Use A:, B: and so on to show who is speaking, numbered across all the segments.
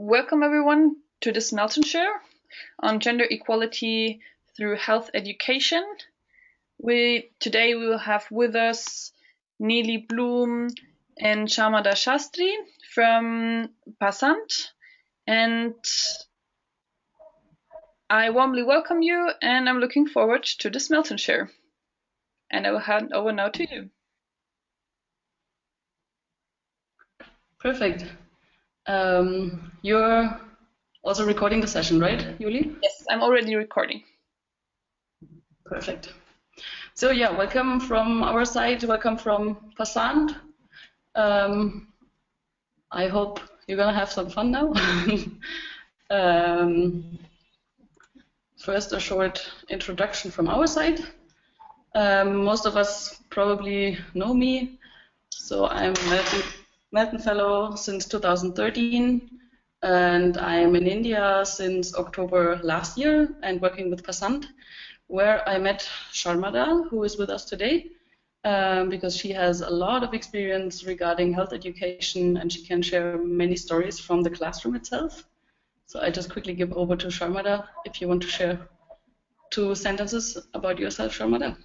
A: Welcome everyone to this Melton Share on gender equality through health education. Today we will have with us Neli, Blum and Sharmada Shastry from Passant, and I warmly welcome you, and I'm looking forward to this Melton Share. And I will hand over now to you.
B: Perfect. You're also recording the session, right, Julie?
A: Yes, I'm already recording.
B: Perfect. So yeah, welcome from our side, welcome from Passant. I hope you're gonna have some fun now. First, a short introduction from our side. Most of us probably know me. So I'm Melton Fellow since 2013, and I'm in India since October last year and working with Passant, where I met Sharmada, who is with us today, because she has a lot of experience regarding health education and she can share many stories from the classroom itself. So I just quickly give over to Sharmada if you want to share 2 sentences about yourself, Sharmada.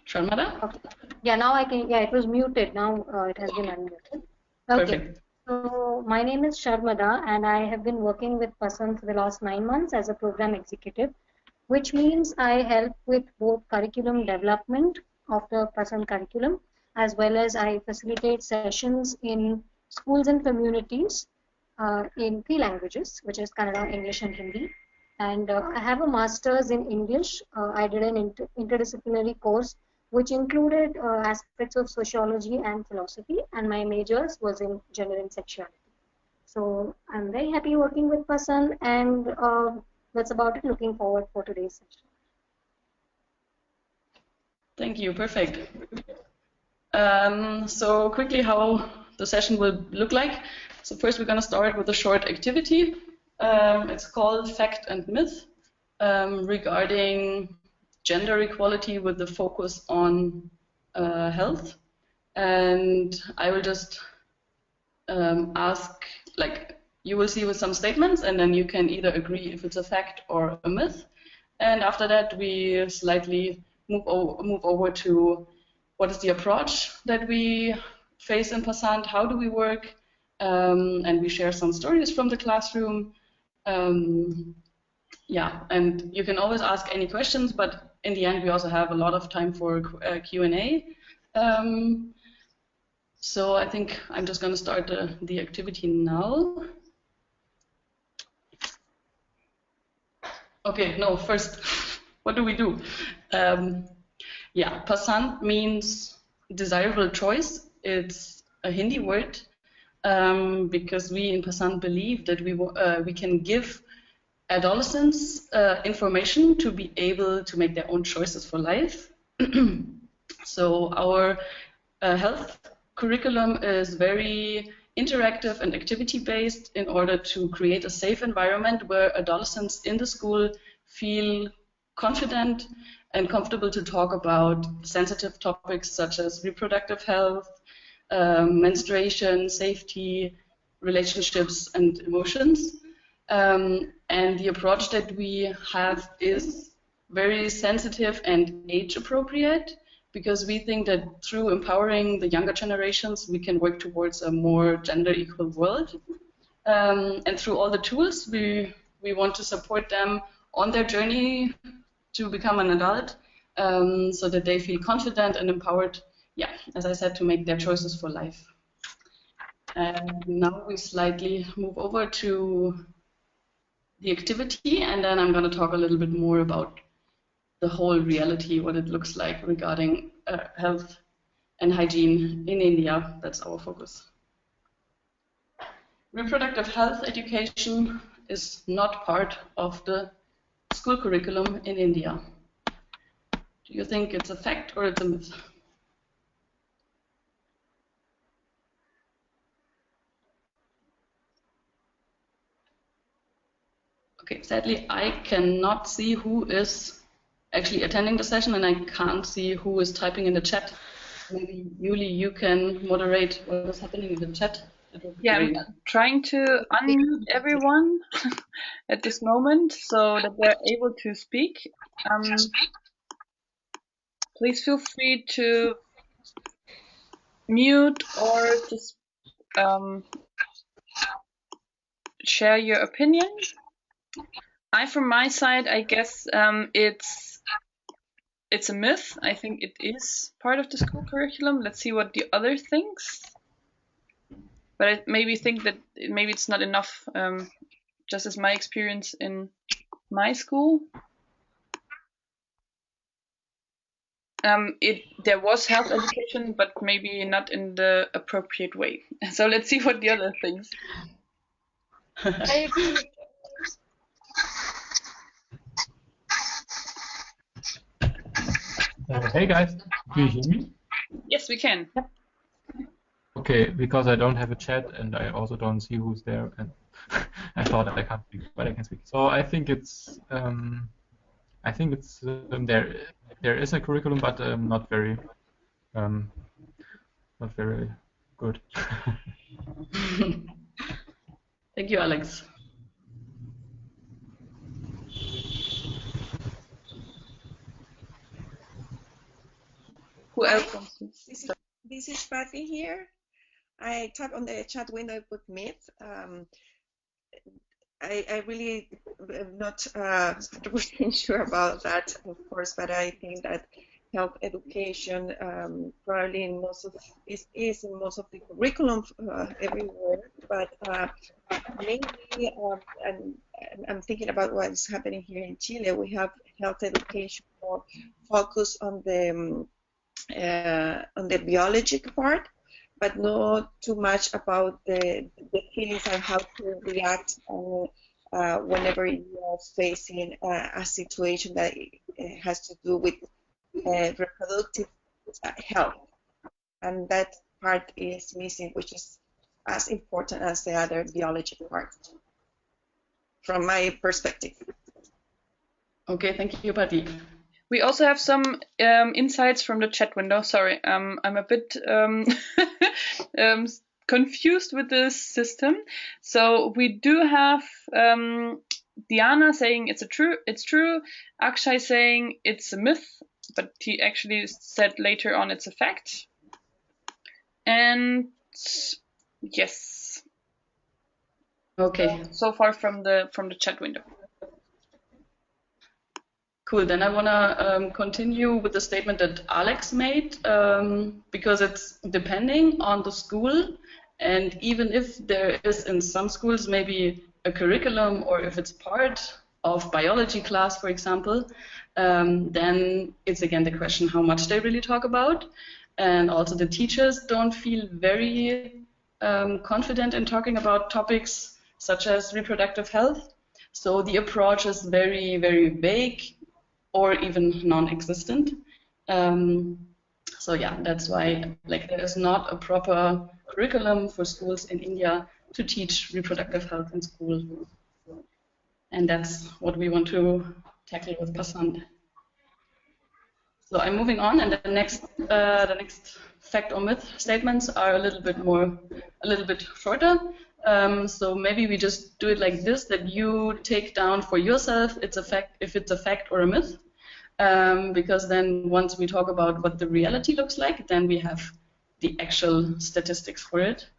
B: Sharmada?
C: Okay. Yeah, now I can. Yeah, it was muted. Now it has been unmuted. Okay.
B: Perfect.
C: So my name is Sharmada, and I have been working with Passant for the last 9 months as a program executive, which means I help with both curriculum development of the Passant curriculum, as well as I facilitate sessions in schools and communities in 3 languages, which is Kannada, English, and Hindi. And I have a master's in English. I did an interdisciplinary course which included aspects of sociology and philosophy, and my majors was in gender and sexuality. So I'm very happy working with Passant, and that's about it. Looking forward for today's session.
B: Thank you. Perfect. So quickly how the session will look like. So first we're going to start with a short activity. It's called Fact and Myth regarding gender equality with the focus on health. And I will just ask, like, you will see with some statements and then you can either agree if it's a fact or a myth. And after that we slightly move over to what is the approach that we face in Passant, how do we work, and we share some stories from the classroom. Yeah, and you can always ask any questions, but in the end we also have a lot of time for Q&A. So I think I'm just going to start the activity now. Okay, no, first, what do we do? Yeah, Passant means desirable choice. It's a Hindi word because we in Passant believe that we can give adolescents information to be able to make their own choices for life. So our health curriculum is very interactive and activity-based in order to create a safe environment where adolescents in the school feel confident and comfortable to talk about sensitive topics such as reproductive health, menstruation, safety, relationships, and emotions. And the approach that we have is very sensitive and age-appropriate, because we think that through empowering the younger generations, we can work towards a more gender-equal world. And through all the tools, we want to support them on their journey to become an adult, so that they feel confident and empowered, yeah, as I said, to make their choices for life. And now we slightly move over to the activity, and then I'm going to talk a little bit more about the whole reality, what it looks like regarding health and hygiene in India. That's our focus. Reproductive health education is not part of the school curriculum in India. Do you think it's a fact or it's a myth? Okay, sadly, I cannot see who is actually attending the session, and I can't see who is typing in the chat. Maybe Yuli, you can moderate what is happening in the chat.
A: Yeah, I'm trying to unmute everyone at this moment so that they're able to speak. Please feel free to mute or just share your opinion. From my side, I guess it's a myth. I think it is part of the school curriculum. Let's see what the other thinks. But I maybe think that maybe it's not enough, just as my experience in my school. There was health education, but maybe not in the appropriate way. So let's see what the other thinks.
D: I agree.
E: Hey guys, do you hear me?
A: Yes, we can.
E: Okay, because I don't have a chat and I also don't see who's there, and I thought I can't speak, but I can speak. So I think it's there is a curriculum, but not very good.
B: Thank you, Alex.
A: Who else wants to?
D: This is Patty here. I tap on the chat window, put myth. I really am not 100% sure about that, of course, but I think that health education probably in most of is in most of the curriculum everywhere, but mainly and I'm thinking about what is happening here in Chile. We have health education more focused on the biologic part, but not too much about the feelings and how to react whenever you are facing a situation that has to do with reproductive health. And that part is missing, which is as important as the other biology part, from my perspective.
B: Okay, thank you, Patty.
A: We also have some insights from the chat window. Sorry, I'm a bit confused with this system. So we do have Diana saying it's true. Akshay saying it's a myth, but he actually said later on it's a fact. And yes.
B: Okay.
A: So far from the chat window.
B: Cool. Then I want to continue with the statement that Alex made, because it's depending on the school, and even if there is in some schools maybe a curriculum, or if it's part of biology class, for example, then it's again the question how much they really talk about, and also the teachers don't feel very confident in talking about topics such as reproductive health. So the approach is very, very vague, or even non-existent. So yeah, that's why there is not a proper curriculum for schools in India to teach reproductive health in school. And that's what we want to tackle with Pasand. So I'm moving on, and the next fact or myth statements are a little bit shorter. So maybe we just do it like this, that you take down for yourself if it's a fact or a myth. Because then once we talk about what the reality looks like, then we have the actual statistics for it.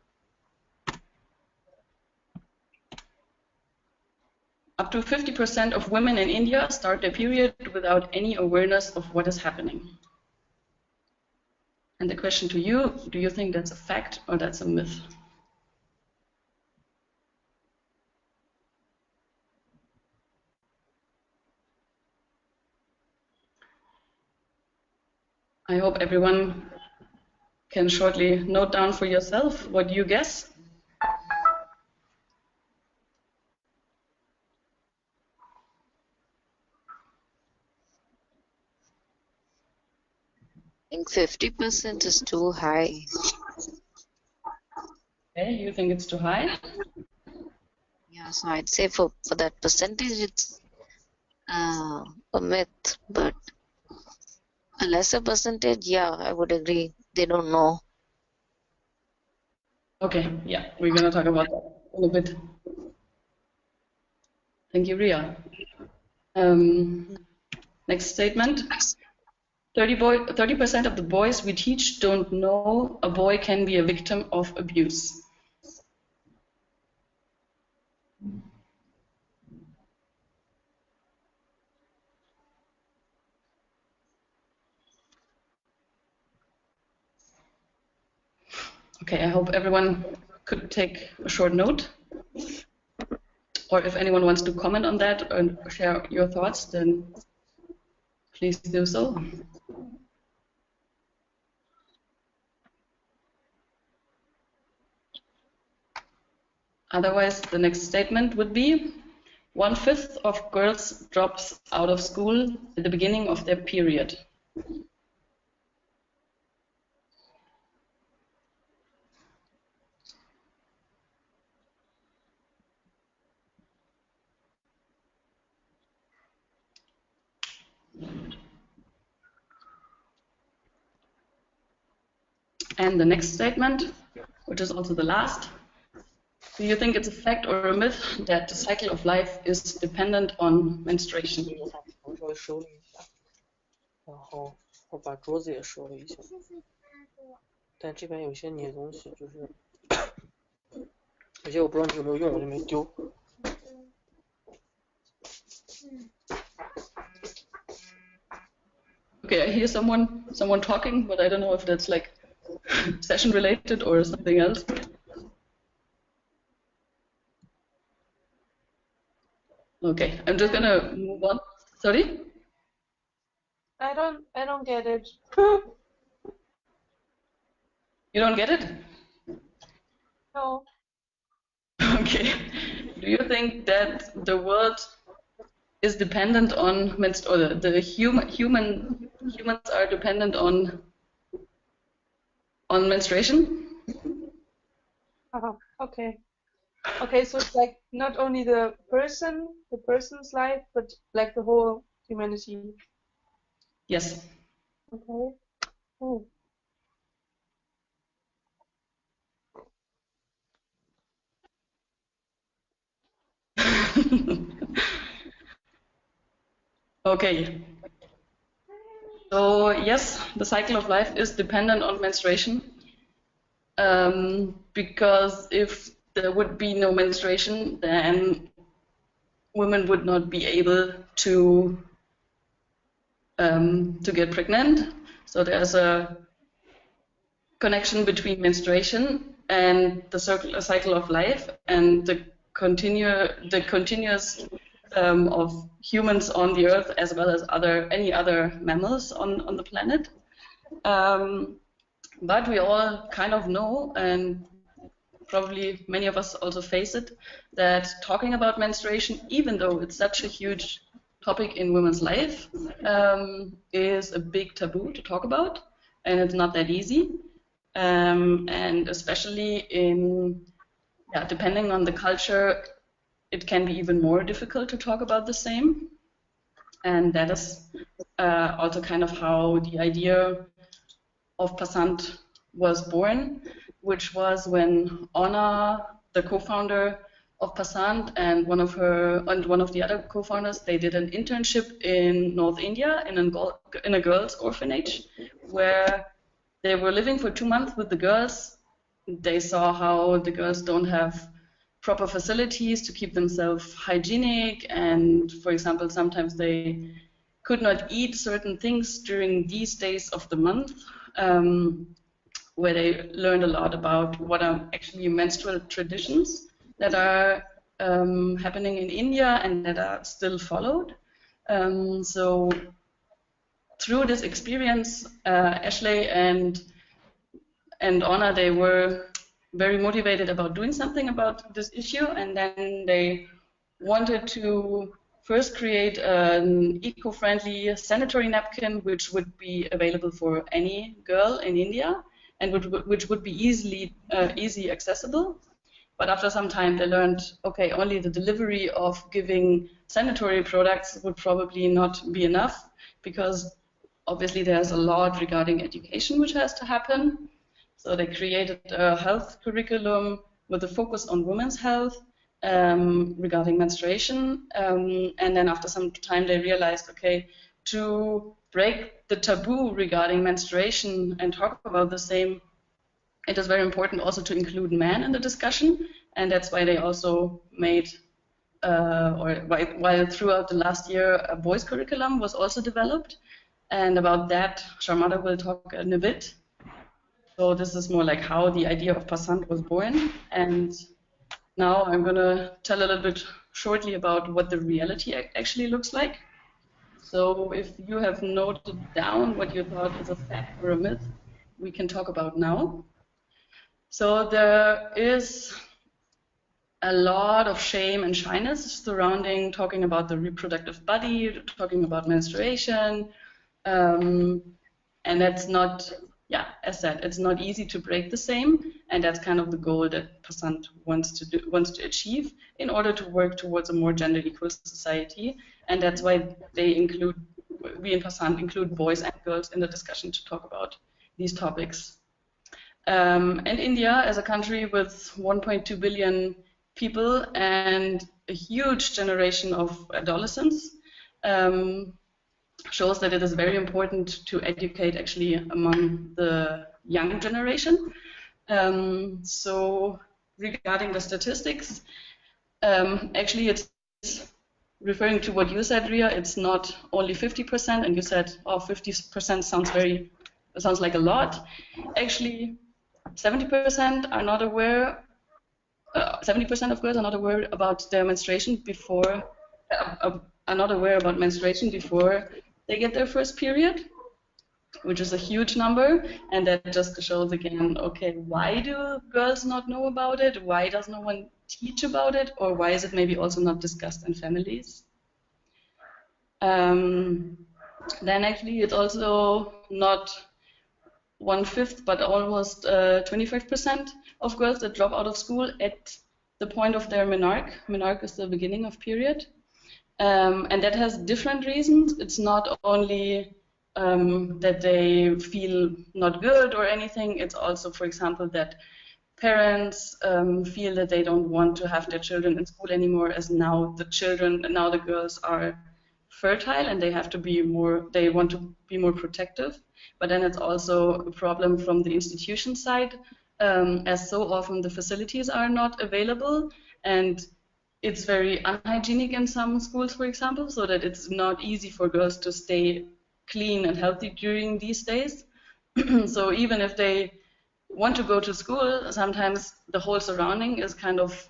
B: Up to 50% of women in India start their period without any awareness of what is happening. And the question to you, do you think that's a fact or that's a myth? I hope everyone can shortly note down for yourself what you guess.
F: I think 50% is too high.
B: Okay, you think it's too high?
F: Yeah, so I'd say for that percentage, a myth, but a lesser percentage, yeah, I would agree. They don't know.
B: Okay, yeah, we're gonna talk about that in a bit. Thank you, Ria. Next statement. 30% of the boys we teach don't know a boy can be a victim of abuse. Okay, I hope everyone could take a short note. Or if anyone wants to comment on that and share your thoughts, then please do so. Otherwise, the next statement would be 1/5 of girls drops out of school at the beginning of their period. And the next statement, which is also the last. Do you think it's a fact or a myth that the cycle of life is dependent on menstruation?
G: 稍微收了一下，然后我把桌子也收了一下，但这边有些你的东西就是有些我不知道你有没有用，我就没丢。
B: Okay, I hear someone talking, but I don't know if that's like session related or something else. Okay, I'm just gonna move on. Sorry?
H: I don't get it.
B: You don't get it?
H: No.
B: Okay. Do you think that the world is dependent on or the humans are dependent on menstruation?
H: Okay. Okay, so it's like not only the person's life, but like the whole humanity.
B: Yes.
H: Okay. Oh.
B: Okay. So yes, the cycle of life is dependent on menstruation, because if there would be no menstruation, then women would not be able to get pregnant. So there's a connection between menstruation and the cycle of life and the continuous of humans on the earth as well as any other mammals on the planet. But we all kind of know, and probably many of us also face it, that talking about menstruation, even though it's such a huge topic in women's life, is a big taboo to talk about, and it's not that easy. And especially depending on the culture, it can be even more difficult to talk about the same. And that is also kind of how the idea of Passant was born, which was when Anna, the co-founder of Passant, and one of the other co-founders, they did an internship in North India in a girls' orphanage, where they were living for 2 months with the girls. They saw how the girls don't have proper facilities to keep themselves hygienic, and for example, sometimes they could not eat certain things during these days of the month, where they learned a lot about what are actually menstrual traditions that are happening in India and that are still followed. So through this experience, Ashley and Anna, they were very motivated about doing something about this issue, and then they wanted to first create an eco-friendly sanitary napkin which would be available for any girl in India and which would be easy accessible. But after some time, they learned, okay, only the delivery of giving sanitary products would probably not be enough, because obviously there's a lot regarding education which has to happen. So they created a health curriculum with a focus on women's health regarding menstruation. And then after some time, they realized, okay, to break the taboo regarding menstruation and talk about the same, it is very important also to include men in the discussion. And that's why they also made, while throughout the last year, a boys curriculum was also developed. And about that, Sharmada will talk in a bit. So this is more like how the idea of Passant was born. And now I'm going to tell a little bit shortly about what the reality actually looks like. So if you have noted down what you thought is a fact or a myth, we can talk about now. So there is a lot of shame and shyness surrounding talking about the reproductive body, talking about menstruation, and that's not, yeah, as said, it's not easy to break the same, and that's kind of the goal that Passant wants to achieve in order to work towards a more gender equal society, and that's why we in Passant include boys and girls in the discussion to talk about these topics. And India, as a country with 1.2 billion people and a huge generation of adolescents, shows that it is very important to educate actually among the young generation. So regarding the statistics, actually it's referring to what you said, Ria, it's not only 50%, and you said, oh, 50% sounds like a lot. Actually, 70% are not aware, 70% of girls are not aware about their menstruation before, are not aware about menstruation before they get their first period, which is a huge number, and that just shows again, okay, why do girls not know about it? Why does no one teach about it? Or why is it maybe also not discussed in families? Then actually it's also not 1/5, but almost 25% of girls that drop out of school at the point of their menarche. Menarche is the beginning of period. And that has different reasons. It's not only that they feel not good or anything. It's also, for example, that parents feel that they don't want to have their children in school anymore, as now the girls are fertile and they want to be more protective. But then it's also a problem from the institution side, as so often the facilities are not available, and it's very unhygienic in some schools, for example, so that it's not easy for girls to stay clean and healthy during these days. So even if they want to go to school, sometimes the whole surrounding is kind of,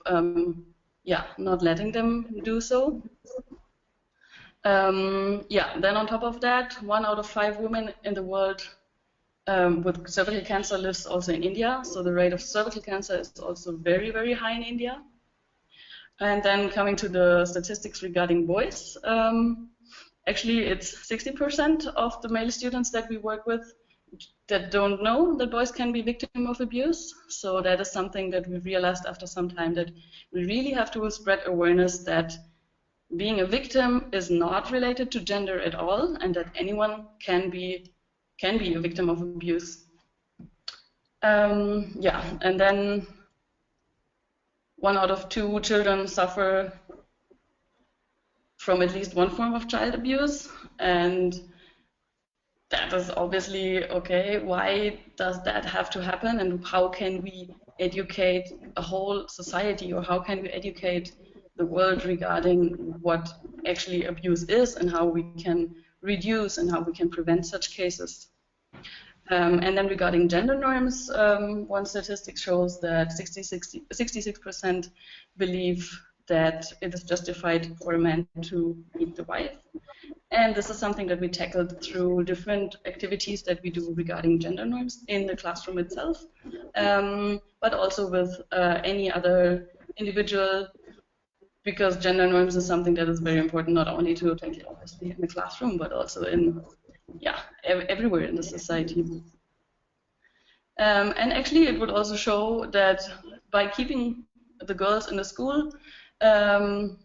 B: not letting them do so. Then on top of that, 1 out of 5 women in the world with cervical cancer lives also in India. So the rate of cervical cancer is also very, very high in India. And then coming to the statistics regarding boys, actually it's 60% of the male students that we work with that don't know that boys can be victim of abuse. So that is something that we realized after some time, that we really have to spread awareness that being a victim is not related to gender at all, and that anyone can be a victim of abuse. And then 1 out of 2 children suffer from at least one form of child abuse, and that is obviously, okay, why does that have to happen, and how can we educate a whole society, or how can we educate the world regarding what actually abuse is and how we can reduce and how we can prevent such cases. And then regarding gender norms, one statistic shows that 66% believe that it is justified for a man to beat the wife. And this is something that we tackled through different activities that we do regarding gender norms in the classroom itself, but also with any other individual, because gender norms is something that is very important not only to tackle obviously in the classroom, but also in everywhere in the society. And actually it would also show that by keeping the girls in the school, $100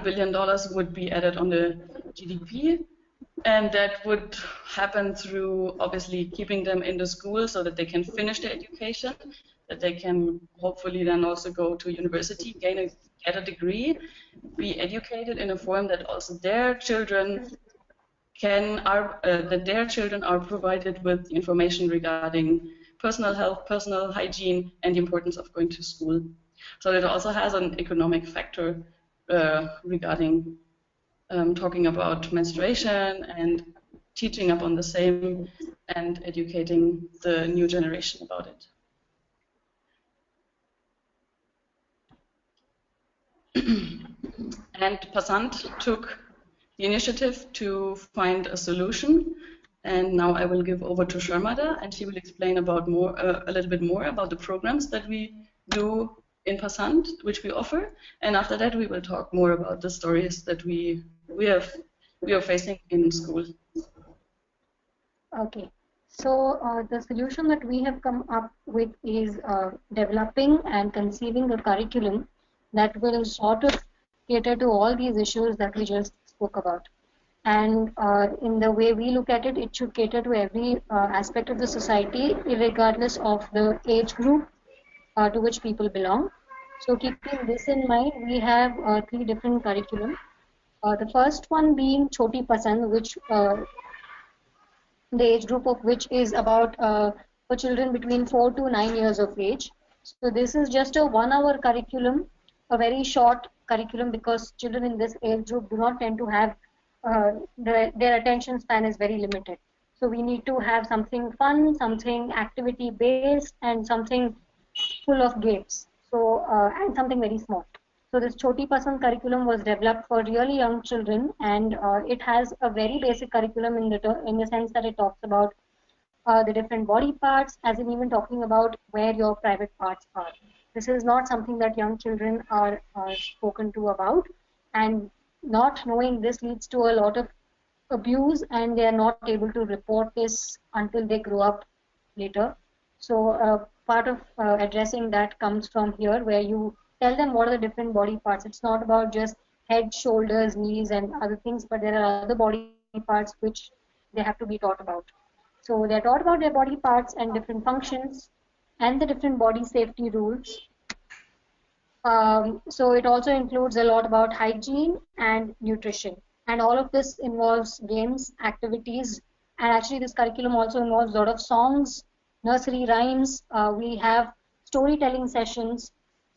B: billion would be added on the GDP, and that would happen through obviously keeping them in the school so that they can finish their education, that they can hopefully then also go to university, get a degree, be educated in a form that also their children are provided with information regarding personal health, personal hygiene, and the importance of going to school. So it also has an economic factor regarding talking about menstruation and teaching up on the same and educating the new generation about it. And Passant took the initiative to find a solution, and now I will give over to Sharmada, and she will explain about a little bit more about the programs that we do in Passant, which we offer, and after that we will talk more about the stories that we are facing in school.
C: Okay, so the solution that we have come up with is developing and conceiving a curriculum that will sort of cater to all these issues that we just spoke about. And in the way we look at it, it should cater to every aspect of the society, regardless of the age group to which people belong. So keeping this in mind, we have 3 different curriculum. The first one being Choti Pasand, which the age group of which is about for children between 4 to 9 years of age. So this is just a 1-hour curriculum, a very short curriculum, because children in this age group do not tend to have their attention span is very limited. So we need to have something fun, something activity based, and something full of games. So and something very small. So this Choti Pasand curriculum was developed for really young children, and it has a very basic curriculum in the sense that it talks about the different body parts, as in even talking about where your private parts are. This is not something that young children are spoken to about, and not knowing this leads to a lot of abuse, and they are not able to report this until they grow up later. So part of addressing that comes from here, where you tell them what are the different body parts. It's not about just head, shoulders, knees, and other things, but there are other body parts which they have to be taught about. So they're taught about their body parts and different functions and the different body safety rules. So it also includes a lot about hygiene and nutrition. And all of this involves games, activities, and actually this curriculum also involves a lot of songs, nursery rhymes. We have storytelling sessions.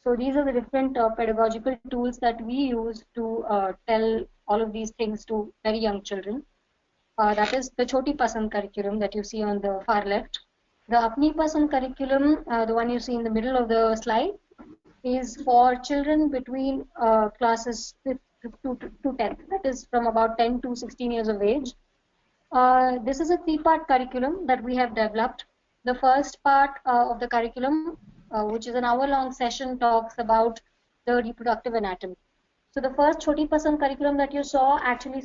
C: So these are the different pedagogical tools that we use to tell all of these things to very young children. That is the Choti Pasand curriculum that you see on the far left. The Apni Pasand curriculum, the one you see in the middle of the slide, is for children between classes 5th to 10th. That is from about 10 to 16 years of age. This is a 3-part curriculum that we have developed. The first part of the curriculum, which is an hour-long session, talks about the reproductive anatomy. So the first Choti Pasand curriculum that you saw actually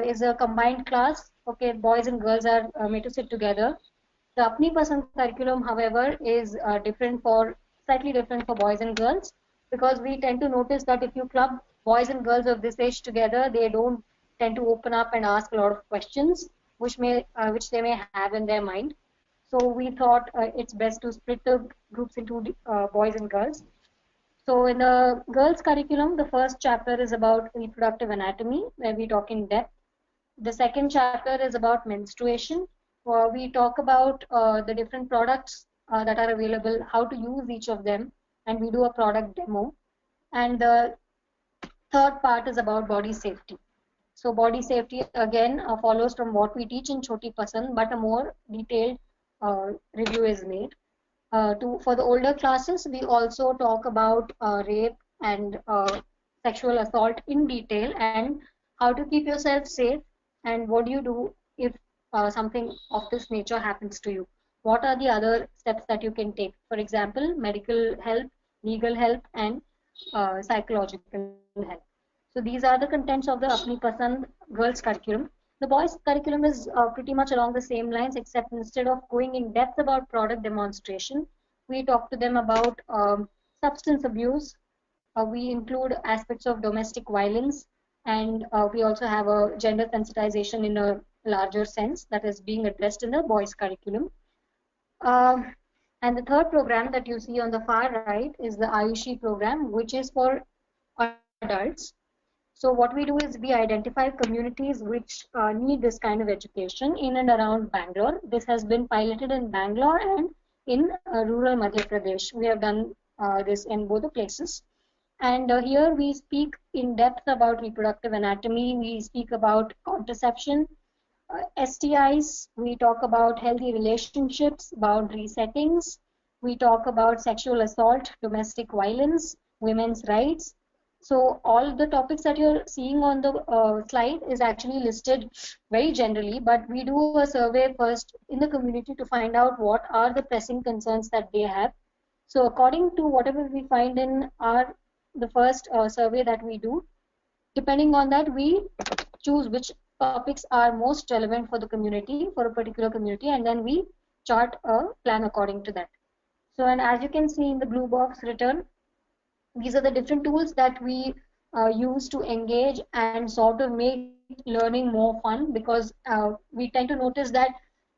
C: is a combined class. Okay, boys and girls are made to sit together. The Apni Pasand curriculum, however, is slightly different for boys and girls, because we tend to notice that if you club boys and girls of this age together, they don't tend to open up and ask a lot of questions, which they may have in their mind. So we thought it's best to split the groups into boys and girls. So in the girls curriculum, the first chapter is about reproductive anatomy, where we talk in depth. The second chapter is about menstruation, where we talk about the different products that are available, how to use each of them, and we do a product demo. And the third part is about body safety. So body safety again follows from what we teach in Choti Pasand, but a more detailed review is made. For the older classes, we also talk about rape and sexual assault in detail, and how to keep yourself safe, and what do you do if something of this nature happens to you. What are the other steps that you can take? For example, medical help, legal help, and psychological help. So these are the contents of the Apni Pasand girls curriculum. The boys curriculum is pretty much along the same lines, except instead of going in depth about product demonstration, we talk to them about substance abuse. We include aspects of domestic violence, and we also have a gender sensitization in a larger sense that is being addressed in the boys curriculum. And the third program that you see on the far right is the Ayushi program, which is for adults. So what we do is we identify communities which need this kind of education in and around Bangalore. This has been piloted in Bangalore and in rural Madhya Pradesh. We have done this in both the places. And here we speak in depth about reproductive anatomy, we speak about contraception, STIs, we talk about healthy relationships, boundary settings, we talk about sexual assault, domestic violence, women's rights. So all the topics that you're seeing on the slide is actually listed very generally, but we do a survey first in the community to find out what are the pressing concerns that they have. So according to whatever we find in the first survey that we do, depending on that, we choose which topics are most relevant for the community, for a particular community, and then we chart a plan according to that. So, and as you can see in the blue box written, these are the different tools that we use to engage and sort of make learning more fun, because we tend to notice that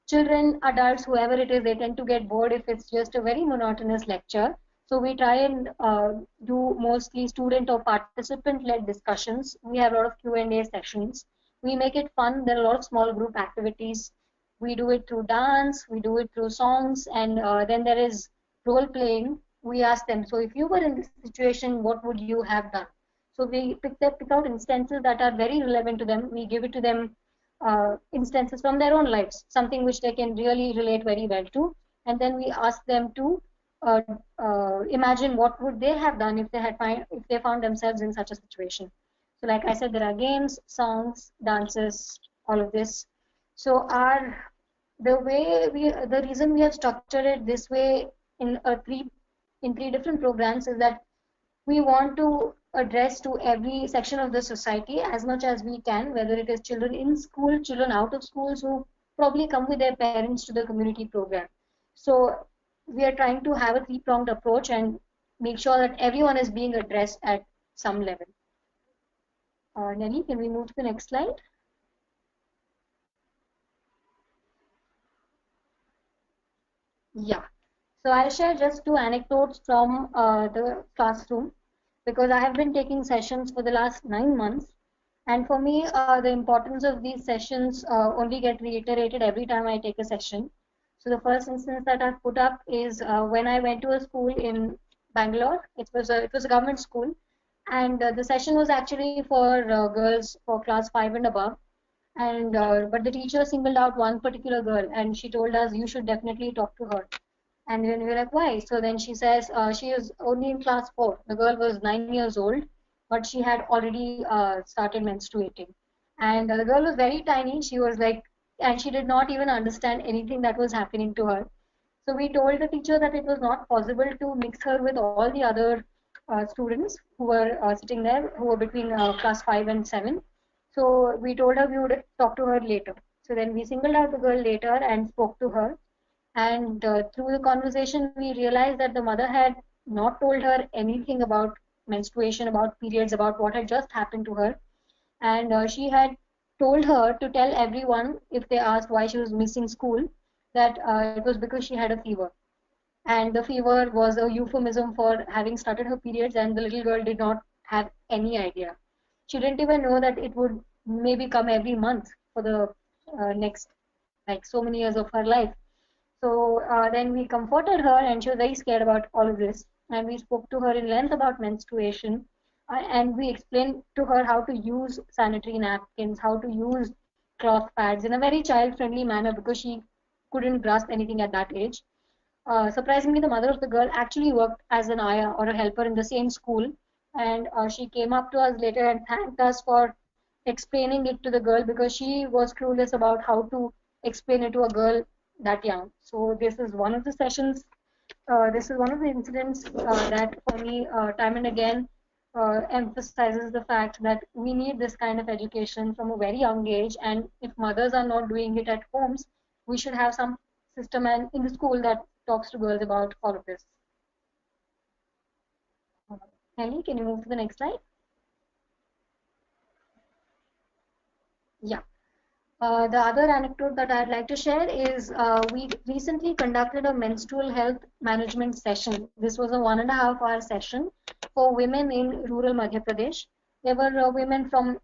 C: children, adults, whoever it is, they tend to get bored if it's just a very monotonous lecture. So we try and do mostly student or participant-led discussions. We have a lot of Q&A sessions. We make it fun. There are a lot of small group activities. We do it through dance. We do it through songs. And then there is role-playing. We ask them, so if you were in this situation, what would you have done? So we pick out instances that are very relevant to them. We give it to them instances from their own lives, something which they can really relate very well to. And then we ask them to imagine what would they have done if they found themselves in such a situation. So like I said, there are games, songs, dances, all of this. So the reason we have structured it this way in three different programs is that we want to address to every section of the society as much as we can, whether it is children in school, children out of schools who probably come with their parents to the community program. So we are trying to have a three-pronged approach and make sure that everyone is being addressed at some level. Neli, can we move to the next slide? Yeah. So I'll share just two anecdotes from the classroom, because I have been taking sessions for the last 9 months. And for me, the importance of these sessions only get reiterated every time I take a session. So the first instance that I've put up is when I went to a school in Bangalore. It was a government school, and the session was actually for girls for class 5 and above. And but the teacher singled out one particular girl, and she told us you should definitely talk to her. And then we were like, why? So then she says she is only in class 4. The girl was 9 years old, but she had already started menstruating. And the girl was very tiny. She was like, and she did not even understand anything that was happening to her. So we told the teacher that it was not possible to mix her with all the other students who were sitting there, who were between class 5 and 7. So we told her we would talk to her later. So then we singled out the girl later and spoke to her. And through the conversation, we realized that the mother had not told her anything about menstruation, about periods, about what had just happened to her. And she had told her to tell everyone, if they asked why she was missing school, that it was because she had a fever. And the fever was a euphemism for having started her periods, and the little girl did not have any idea. She didn't even know that it would maybe come every month for the next, like, so many years of her life. So then we comforted her, and she was very scared about all of this. And we spoke to her in length about menstruation, and we explained to her how to use sanitary napkins, how to use cloth pads in a very child-friendly manner, because she couldn't grasp anything at that age. Surprisingly, the mother of the girl actually worked as an ayah or a helper in the same school, and she came up to us later and thanked us for explaining it to the girl, because she was clueless about how to explain it to a girl that young. So this is one of the sessions, this is one of the incidents that for me time and again emphasizes the fact that we need this kind of education from a very young age, and if mothers are not doing it at homes, we should have some system and in the school that talks to girls about all of this. Neli, can you move to the next slide? Yeah. The other anecdote that I'd like to share is we recently conducted a menstrual health management session. This was a 1.5-hour session for women in rural Madhya Pradesh. There were women from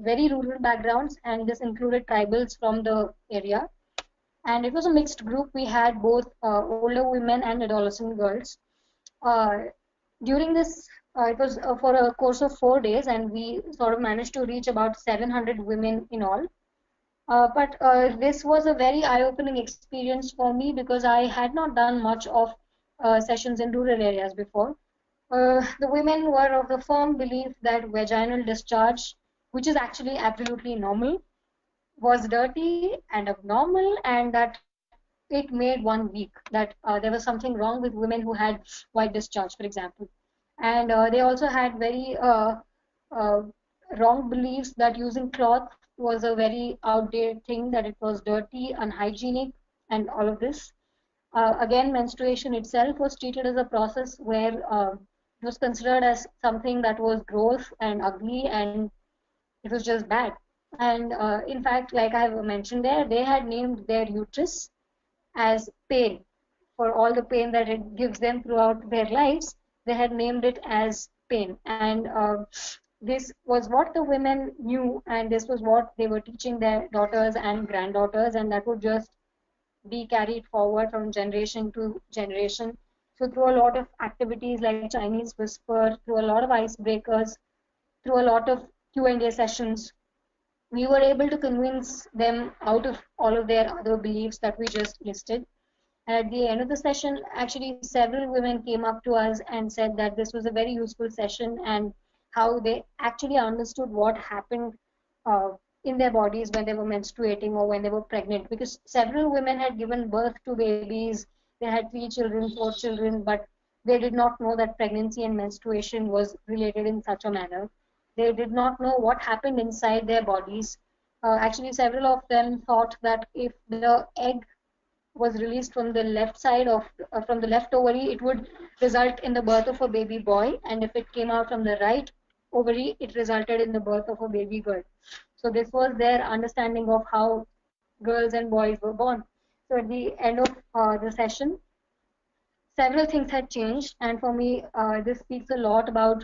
C: very rural backgrounds, and this included tribals from the area. And it was a mixed group. We had both older women and adolescent girls. Uh, During this, it was for a course of 4 days, and we sort of managed to reach about 700 women in all. But this was a very eye-opening experience for me because I had not done much of sessions in rural areas before. The women were of the firm belief that vaginal discharge, which is actually absolutely normal, was dirty and abnormal, and that it made one weak, that there was something wrong with women who had white discharge, for example. And they also had very uh, wrong beliefs that using cloth was a very outdated thing, that it was dirty, unhygienic, and all of this. Again, menstruation itself was treated as a process where it was considered as something that was gross and ugly, and it was just bad. And in fact, like I have mentioned there, they had named their uterus as pain. For all the pain that it gives them throughout their lives, they had named it as pain. And this was what the women knew, and this was what they were teaching their daughters and granddaughters, and that would just be carried forward from generation to generation. So through a lot of activities like Chinese whisper, through a lot of icebreakers, through a lot of Q&A sessions, we were able to convince them out of all of their other beliefs that we just listed. And at the end of the session, actually several women came up to us and said that this was a very useful session, and how they actually understood what happened uh, in their bodies when they were menstruating or when they were pregnant, because several women had given birth to babies, they had 3 children, 4 children, but they did not know that pregnancy and menstruation was related in such a manner. They did not know what happened inside their bodies. Actually, several of them thought that if the egg was released from the left side of from the left ovary, it would result in the birth of a baby boy, and if it came out from the right ovary, it resulted in the birth of a baby girl. So this was their understanding of how girls and boys were born. So at the end of the session, several things had changed, and for me, this speaks a lot about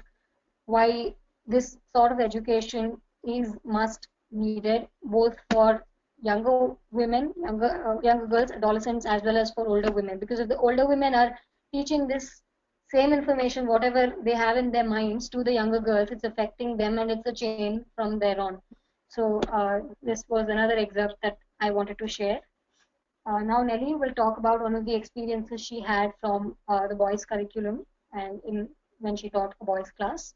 C: why this sort of education is must needed, both for younger women, younger girls, adolescents, as well as for older women. Because if the older women are teaching this same information, whatever they have in their minds, to the younger girls, it's affecting them, and it's a chain from there on. So this was another excerpt that I wanted to share. Now Nelly will talk about one of the experiences she had from the boys curriculum, and when she taught a boys class.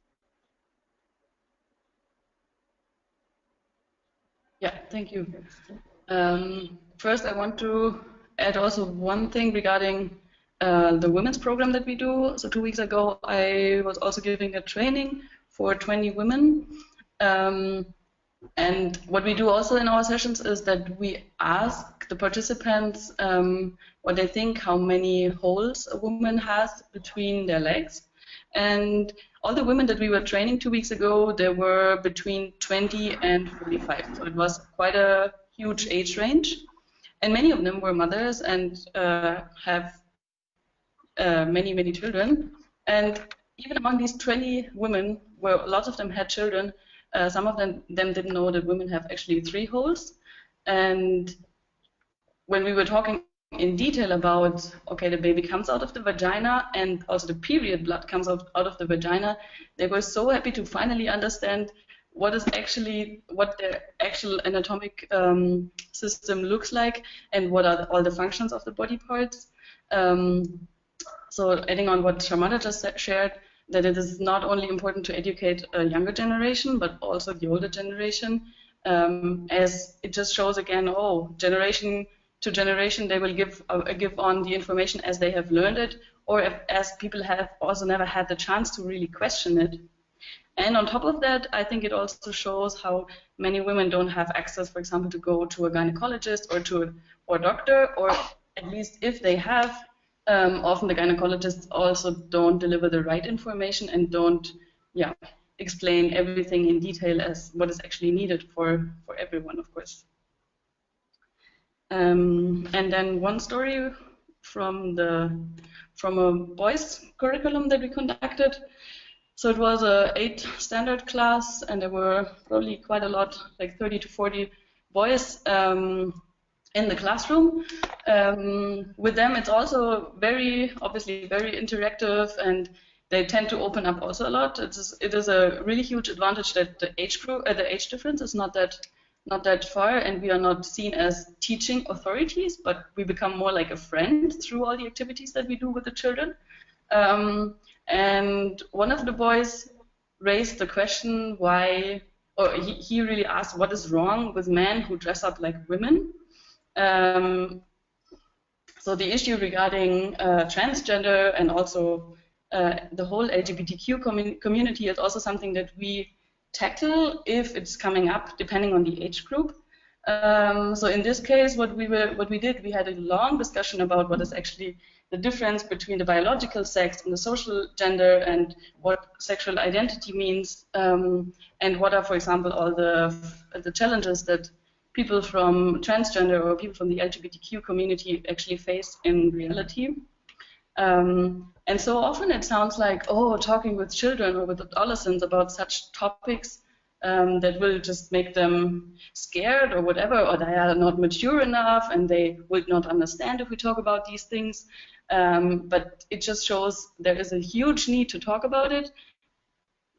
B: Yeah, thank you. First, I want to add also one thing regarding the women's program that we do. So 2 weeks ago, I was also giving a training for 20 women. And what we do also in our sessions is that we ask the participants what they think, how many holes a woman has between their legs. And all the women that we were training 2 weeks ago, they were between 20 and 45. So it was quite a huge age range. And many of them were mothers and have many, many children. And even among these 20 women, where lots of them had children, some of them didn't know that women have actually 3 holes. And when we were talking in detail about, okay, the baby comes out of the vagina and also the period blood comes out of the vagina, they were so happy to finally understand what the actual anatomic system looks like, and what are all the functions of the body parts. So adding on what Sharmada just shared, that it is not only important to educate a younger generation, but also the older generation, as it just shows again, generation to generation, they will give on the information as they have learned it, or as people have also never had the chance to really question it. And on top of that, I think it also shows how many women don't have access, for example, to go to a gynecologist or to a doctor, or at least if they have, Often the gynecologists also don't deliver the right information and don't, yeah, explain everything in detail as what is actually needed for everyone, of course. And then one story from a boys curriculum that we conducted. So it was a 8 standard class, and there were probably quite a lot, like 30 to 40 boys in the classroom. With them, it's also obviously very interactive, and they tend to open up also a lot. It is a really huge advantage that the age difference is not that far, and we are not seen as teaching authorities, but we become more like a friend through all the activities that we do with the children. And one of the boys raised the question he really asked what is wrong with men who dress up like women. So the issue regarding transgender and also the whole LGBTQ community is also something that we tackle if it's coming up, depending on the age group. So in this case, what we did, we had a long discussion about what is actually the difference between the biological sex and the social gender, and what sexual identity means, and what are, for example, all the challenges that people from transgender or people from the LGBTQ community actually face in reality. And so often it sounds like, oh, talking with children or with adolescents about such topics that will just make them scared or whatever, or they are not mature enough and they will not understand if we talk about these things. But it just shows there is a huge need to talk about it.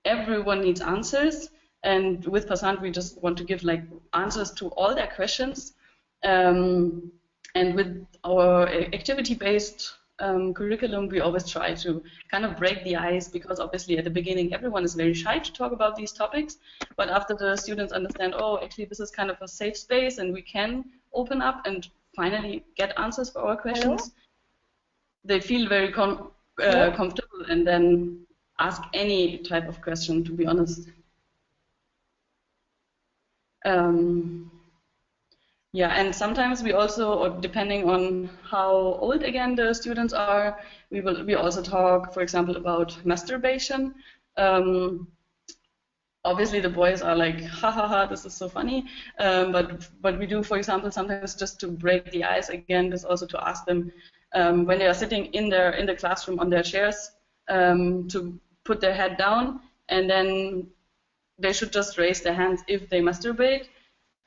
B: Everyone needs answers. And with Passant, we just want to give like answers to all their questions. And with our activity-based curriculum, we always try to kind of break the ice, because obviously at the beginning everyone is very shy to talk about these topics. But after the students understand, oh, actually this is kind of a safe space and we can open up and finally get answers for our questions, they feel very comfortable and then ask any type of question, to be honest. Yeah, and sometimes we also, or depending on how old again the students are, we also talk, for example, about masturbation. Obviously the boys are like, ha ha ha, this is so funny. But we do, for example, sometimes just to break the ice again, just also to ask them when they are sitting in the classroom on their chairs, to put their head down, and then they should just raise their hands if they masturbate.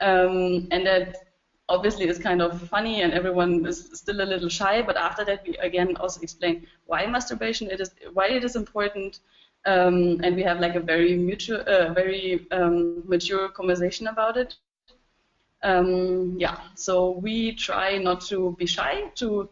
B: And that obviously is kind of funny, and everyone is still a little shy. But after that, we again also explain why masturbation why it is important, and we have like a very mature conversation about it. Yeah, so we try not to be shy, to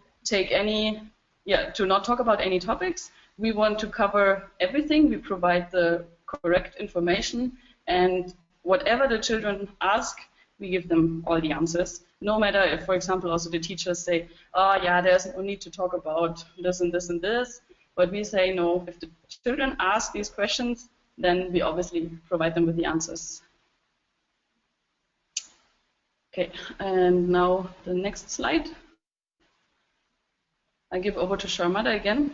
B: not talk about any topics. We want to cover everything. We provide the correct information, and whatever the children ask, we give them all the answers. No matter if, for example, also the teachers say, oh yeah, there's no need to talk about this and this and this, but we say no, if the children ask these questions, then we obviously provide them with the answers. Okay, and now the next slide. I give over to Sharmada again.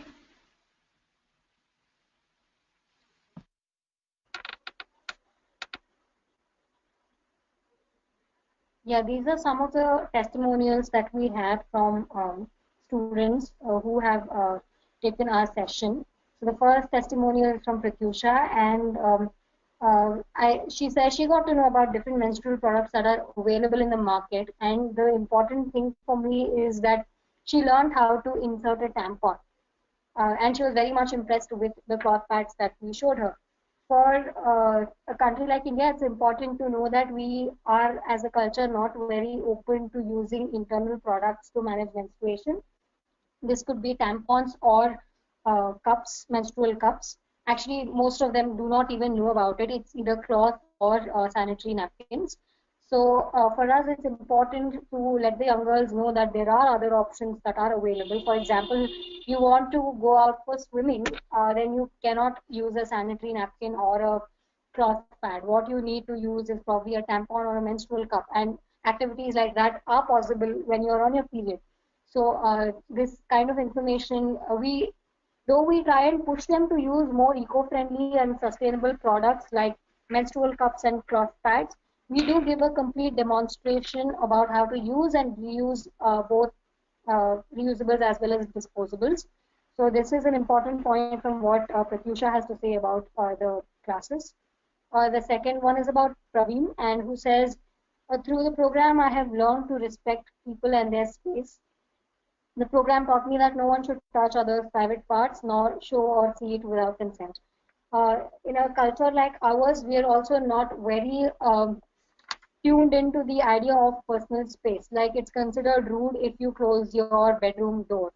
C: Yeah, these are some of the testimonials that we have from students who have taken our session. So the first testimonial is from Pratyusha, and she says she got to know about different menstrual products that are available in the market, and the important thing for me is that she learned how to insert a tampon, and she was very much impressed with the cloth pads that we showed her. For a country like India, it's important to know that we are, as a culture, not very open to using internal products to manage menstruation. This could be tampons or cups, menstrual cups. Actually, most of them do not even know about it. It's either cloth or sanitary napkins. So for us, it's important to let the young girls know that there are other options that are available. For example, you want to go out for swimming, then you cannot use a sanitary napkin or a cloth pad. What you need to use is probably a tampon or a menstrual cup. And activities like that are possible when you're on your period. So this kind of information, though we try and push them to use more eco-friendly and sustainable products like menstrual cups and cloth pads, we do give a complete demonstration about how to use and reuse both reusables as well as disposables. So this is an important point from what Pratyusha has to say about the classes. The second one is about Praveen, and who says, through the program, I have learned to respect people and their space. The program taught me that no one should touch others' private parts, nor show or see it without consent. In a culture like ours, we are also not very tuned into the idea of personal space. Like it's considered rude if you close your bedroom door.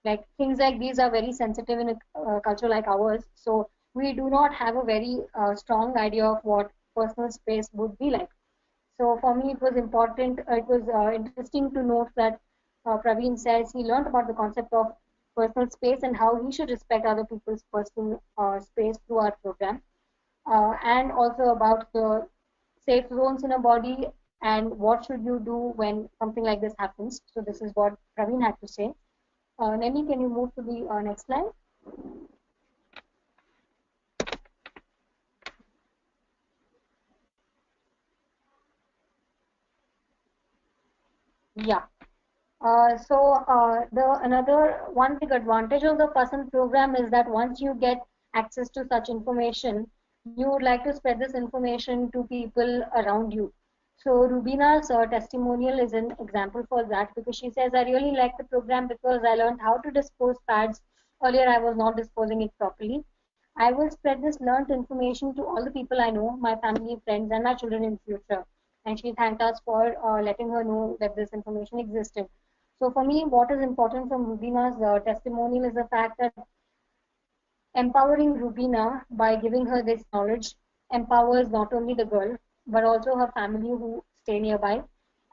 C: Like things like these are very sensitive in a culture like ours. So we do not have a very strong idea of what personal space would be like. So for me, it was important. It was interesting to note that Praveen says he learned about the concept of personal space and how he should respect other people's personal space through our program, and also about the safe zones in a body and what should you do when something like this happens. So this is what Praveen had to say. Neli, can you move to the next slide? Yeah. The another one big advantage of the PASAN program is that once you get access to such information, you would like to spread this information to people around you. So Rubina's testimonial is an example for that, because she says, I really like the program because I learned how to dispose pads. Earlier I was not disposing it properly. I will spread this learned information to all the people I know, my family, friends, and my children in future. And she thanked us for letting her know that this information existed. So for me, what is important from Rubina's testimonial is the fact that empowering Rubina by giving her this knowledge empowers not only the girl, but also her family who stay nearby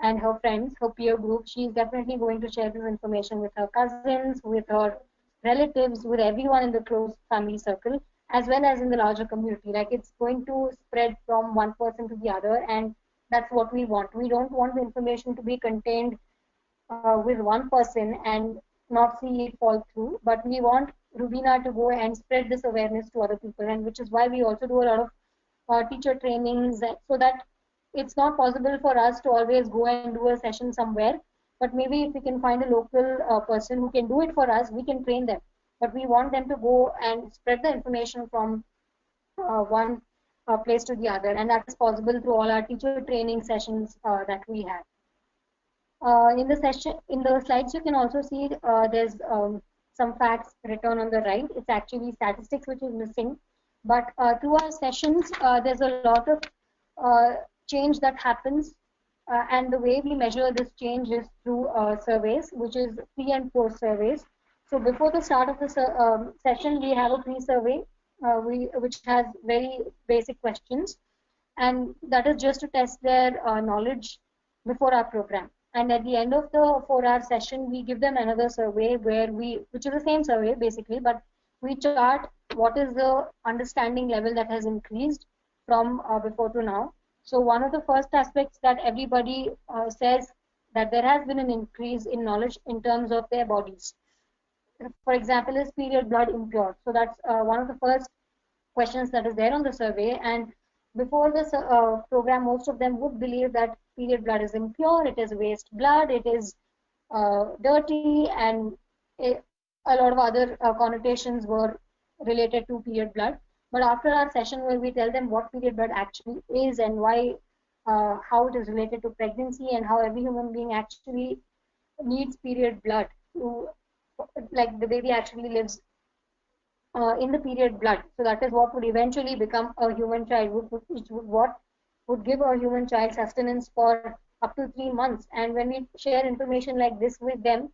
C: and her friends, her peer group. She is definitely going to share this information with her cousins, with her relatives, with everyone in the close family circle, as well as in the larger community. Like it's going to spread from one person to the other, and that's what we want. We don't want the information to be contained with one person and not see it fall through, but we want Rubina to go and spread this awareness to other people, and which is why we also do a lot of teacher trainings, so that it's not possible for us to always go and do a session somewhere, but maybe if we can find a local person who can do it for us, we can train them, but we want them to go and spread the information from one place to the other, and that is possible through all our teacher training sessions that we have. In the session, in the slides, you can also see there's some facts written on the right. It's actually statistics which is missing. But through our sessions, there's a lot of change that happens. And the way we measure this change is through surveys, which is pre and post surveys. So before the start of the session, we have a pre-survey, which has very basic questions. And that is just to test their knowledge before our program. And at the end of the 4-hour session, we give them another survey which is the same survey basically, but we chart what is the understanding level that has increased from before to now. So one of the first aspects that everybody says that there has been an increase in knowledge in terms of their bodies. For example, is period blood impure? So that's one of the first questions that is there on the survey. And before this program, most of them would believe that period blood is impure, it is waste blood, it is dirty, and a lot of other connotations were related to period blood. But after our session where we tell them what period blood actually is and why, how it is related to pregnancy and how every human being actually needs period blood to, like the baby actually lives in the period blood. So that is what would eventually become a human child, what would give a human child sustenance for up to 3 months. And when we share information like this with them,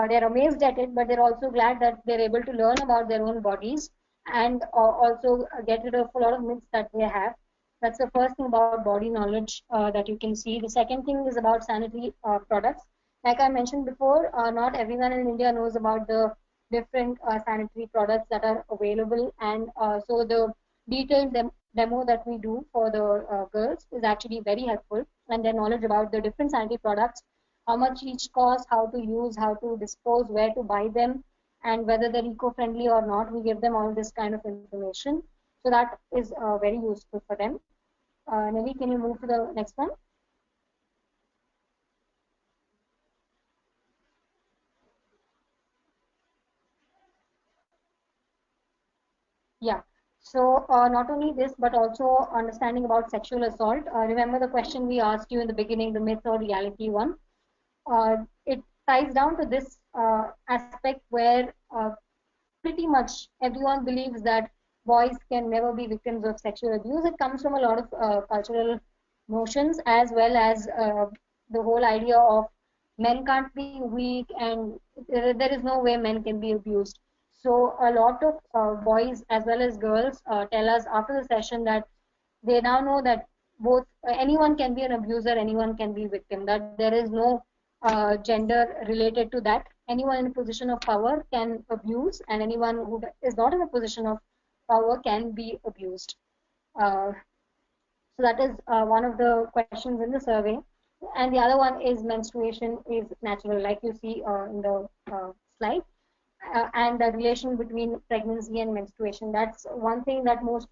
C: they're amazed at it, but they're also glad that they're able to learn about their own bodies and also get rid of a lot of myths that they have. That's the first thing about body knowledge that you can see. The second thing is about sanitary products. Like I mentioned before, not everyone in India knows about the different sanitary products that are available, and so the detailed demo that we do for the girls is actually very helpful, and their knowledge about the different sanitary products how much each costs, how to use, how to dispose, where to buy them, and whether they're eco-friendly or not. We give them all this kind of information. So that is very useful for them. Neli, can you move to the next one? Yeah. So not only this, but also understanding about sexual assault. Remember the question we asked you in the beginning, the myth or reality one. It ties down to this aspect where pretty much everyone believes that boys can never be victims of sexual abuse. It comes from a lot of cultural notions, as well as the whole idea of men can't be weak and there is no way men can be abused. So a lot of boys as well as girls tell us after the session that they now know that both anyone can be an abuser, anyone can be victim, that there is no gender related to that. Anyone in a position of power can abuse, and anyone who is not in a position of power can be abused. Uh, so that is one of the questions in the survey. And the other one is menstruation is natural, like you see in the slide. And the relation between pregnancy and menstruation. That's one thing that most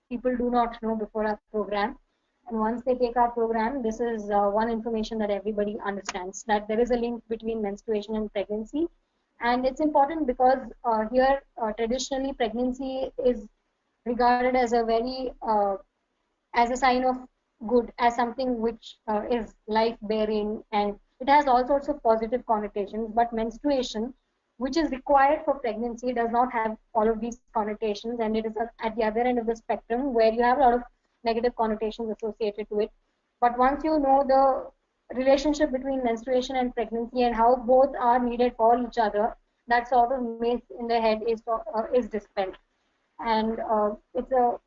C: people do not know before our program. And once they take our program, this is one information that everybody understands, that there is a link between menstruation and pregnancy. And it's important because here traditionally pregnancy is regarded as a very as a sign of good, as something which is life bearing, and it has all sorts of positive connotations. But menstruation, which is required for pregnancy, does not have all of these connotations, and it is at the other end of the spectrum where you have a lot of negative connotations associated to it. But once you know the relationship between menstruation and pregnancy and how both are needed for each other, that sort of myth in the head is dispelled. And it's a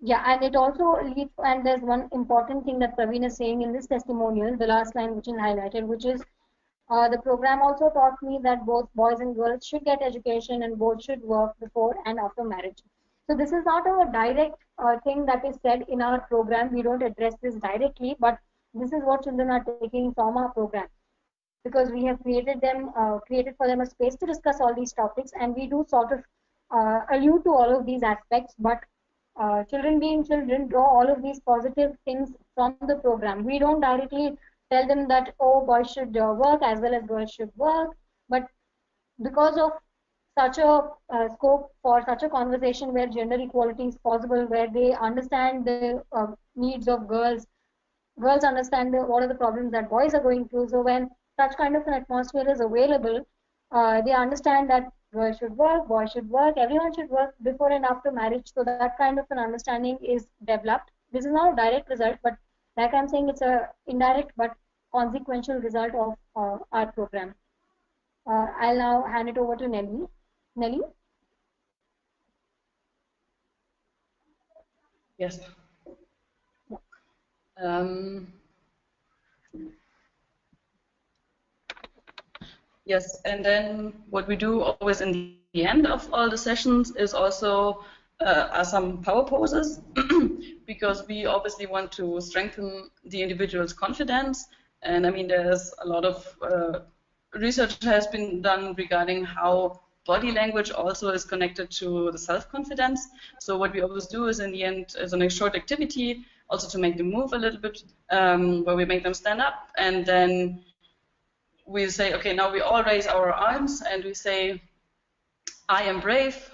C: yeah, and it also leads, and there's one important thing that Praveen is saying in this testimonial, the last line which is highlighted, which is the program also taught me that both boys and girls should get education and both should work before and after marriage. So this is not a direct thing that is said in our program. We don't address this directly, but this is what children are taking from our program, because we have created for them a space to discuss all these topics, and we do sort of allude to all of these aspects. But children being children draw all of these positive things from the program. We don't directly tell them that, oh, boys should work as well as girls should work, but because of such a scope for such a conversation where gender equality is possible, where they understand the needs of girls, girls understand what are the problems that boys are going through. So when such kind of an atmosphere is available, they understand that girls should work, boys should work, everyone should work before and after marriage. So that kind of an understanding is developed. This is not a direct result, but like I'm saying, it's a indirect but consequential result of our program. I'll now hand it over to Nelly. Nelly?
B: Yes. Yes, and then what we do always in the end of all the sessions is also are some power poses, because we obviously want to strengthen the individual's confidence. And I mean, there's a lot of research has been done regarding how body language also is connected to the self-confidence. So what we always do is in the end is a short activity, also to make them move a little bit, where we make them stand up, and then we say, okay, now we all raise our arms and we say, I am brave,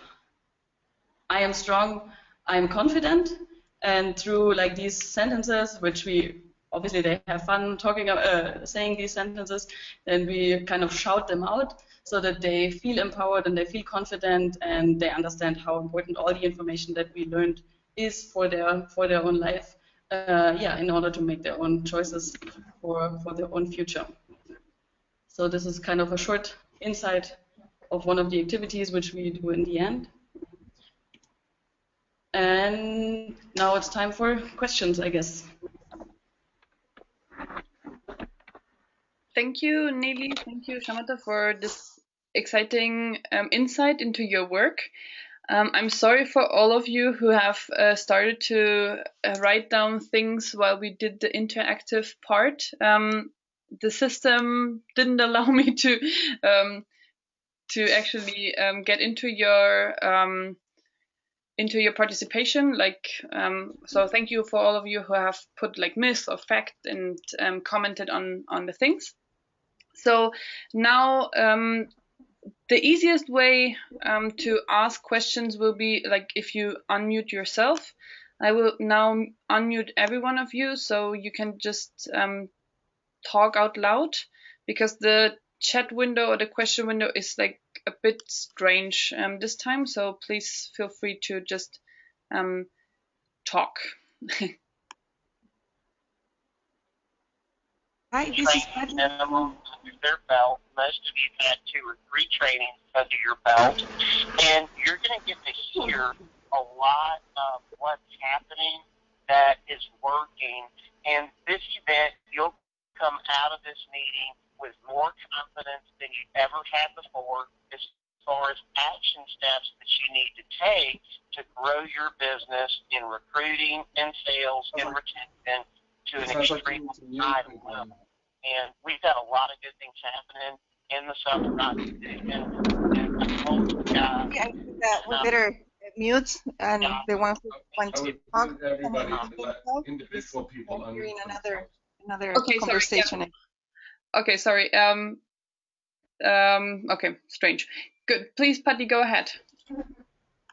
B: I am strong, I am confident. And through like these sentences, which we obviously they have fun talking, saying these sentences, then we kind of shout them out so that they feel empowered and they feel confident and they understand how important all the information that we learned is for their own life. Yeah, in order to make their own choices for their own future. So this is kind of a short insight of one of the activities which we do in the end. And now it's time for questions, I guess.
A: Thank you, Neli. Thank you, Sharmada, for this exciting insight into your work. I'm sorry for all of you who have started to write down things while we did the interactive part. The system didn't allow me to actually get into your participation. So thank you for all of you who have put like myth or fact and commented on the things. So now the easiest way to ask questions will be like if you unmute yourself. I will now unmute every one of you so you can just talk out loud, because the chat window or the question window is like a bit strange this time. So please feel free to just talk.
D: Hi, this is
I: Training minimum under their belt. Most of you had 2 or 3 trainings under your belt, and you're going to get to hear a lot of what's happening that is working. And this event, you'll come out of this meeting with more confidence than you ever had before as far as action steps that you need to take to grow your business in recruiting and sales and retention to an extremely high level. And we've got a lot of good things happening in the Southern Rock Division. And I hope
D: we better mute, and the one who wants to talk
E: individual people
D: hearing another
A: Okay,
D: conversation.
A: Sorry, yeah. Okay, sorry. Okay, strange. Good. Please, Patty, go ahead.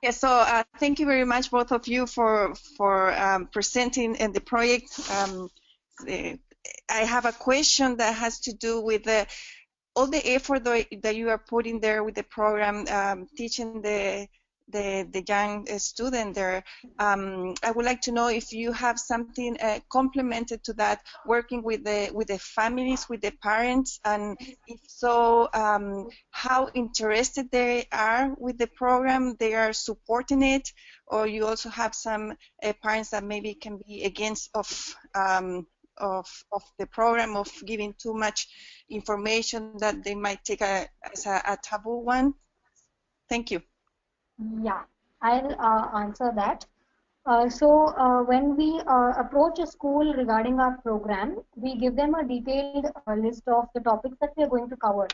D: Yeah, so thank you very much, both of you, for presenting in the project. I have a question that has to do with all the effort that you are putting there with the program, teaching the young student there. I would like to know if you have something complemented to that, working with the families, with the parents, and if so, how interested they are with the program, they are supporting it, or you also have some parents that maybe can be against of the program, of giving too much information that they might take as a taboo one. Thank you.
C: Yeah, I'll answer that. When we approach a school regarding our program, we give them a detailed list of the topics that we are going to cover.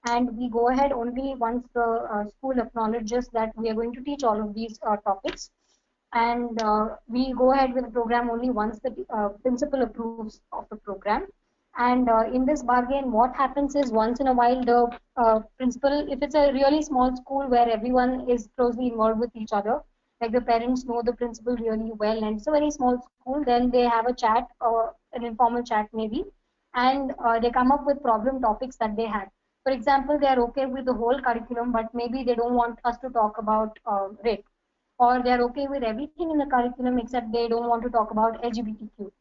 C: And we go ahead only once the school acknowledges that we are going to teach all of these topics. And we go ahead with the program only once the principal approves of the program. And in this bargain, what happens is once in a while the principal, if it's a really small school where everyone is closely involved with each other, like the parents know the principal really well, and it's a very small school, then they have a chat or an informal chat maybe, and they come up with problem topics that they had. For example, they are okay with the whole curriculum, but maybe they don't want us to talk about rape, or they're okay with everything in the curriculum except they don't want to talk about LGBTQ.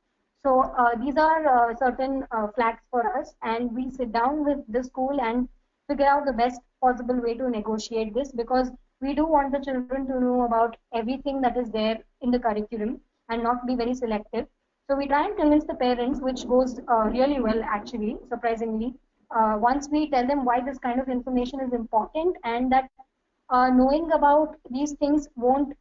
C: So these are certain flags for us, and we sit down with the school and figure out the best possible way to negotiate this, because we do want the children to know about everything that is there in the curriculum and not be very selective. So we try and convince the parents, which goes really well actually, surprisingly. Once we tell them why this kind of information is important, and that knowing about these things won't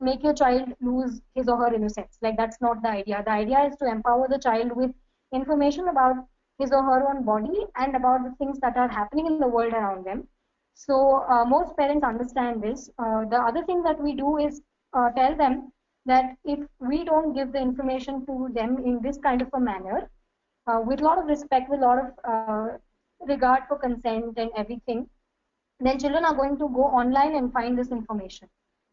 C: make your child lose his or her innocence. Like, that's not the idea. The idea is to empower the child with information about his or her own body and about the things that are happening in the world around them. So most parents understand this. The other thing that we do is tell them that if we don't give the information to them in this kind of a manner, with a lot of respect, with a lot of regard for consent and everything, then children are going to go online and find this information.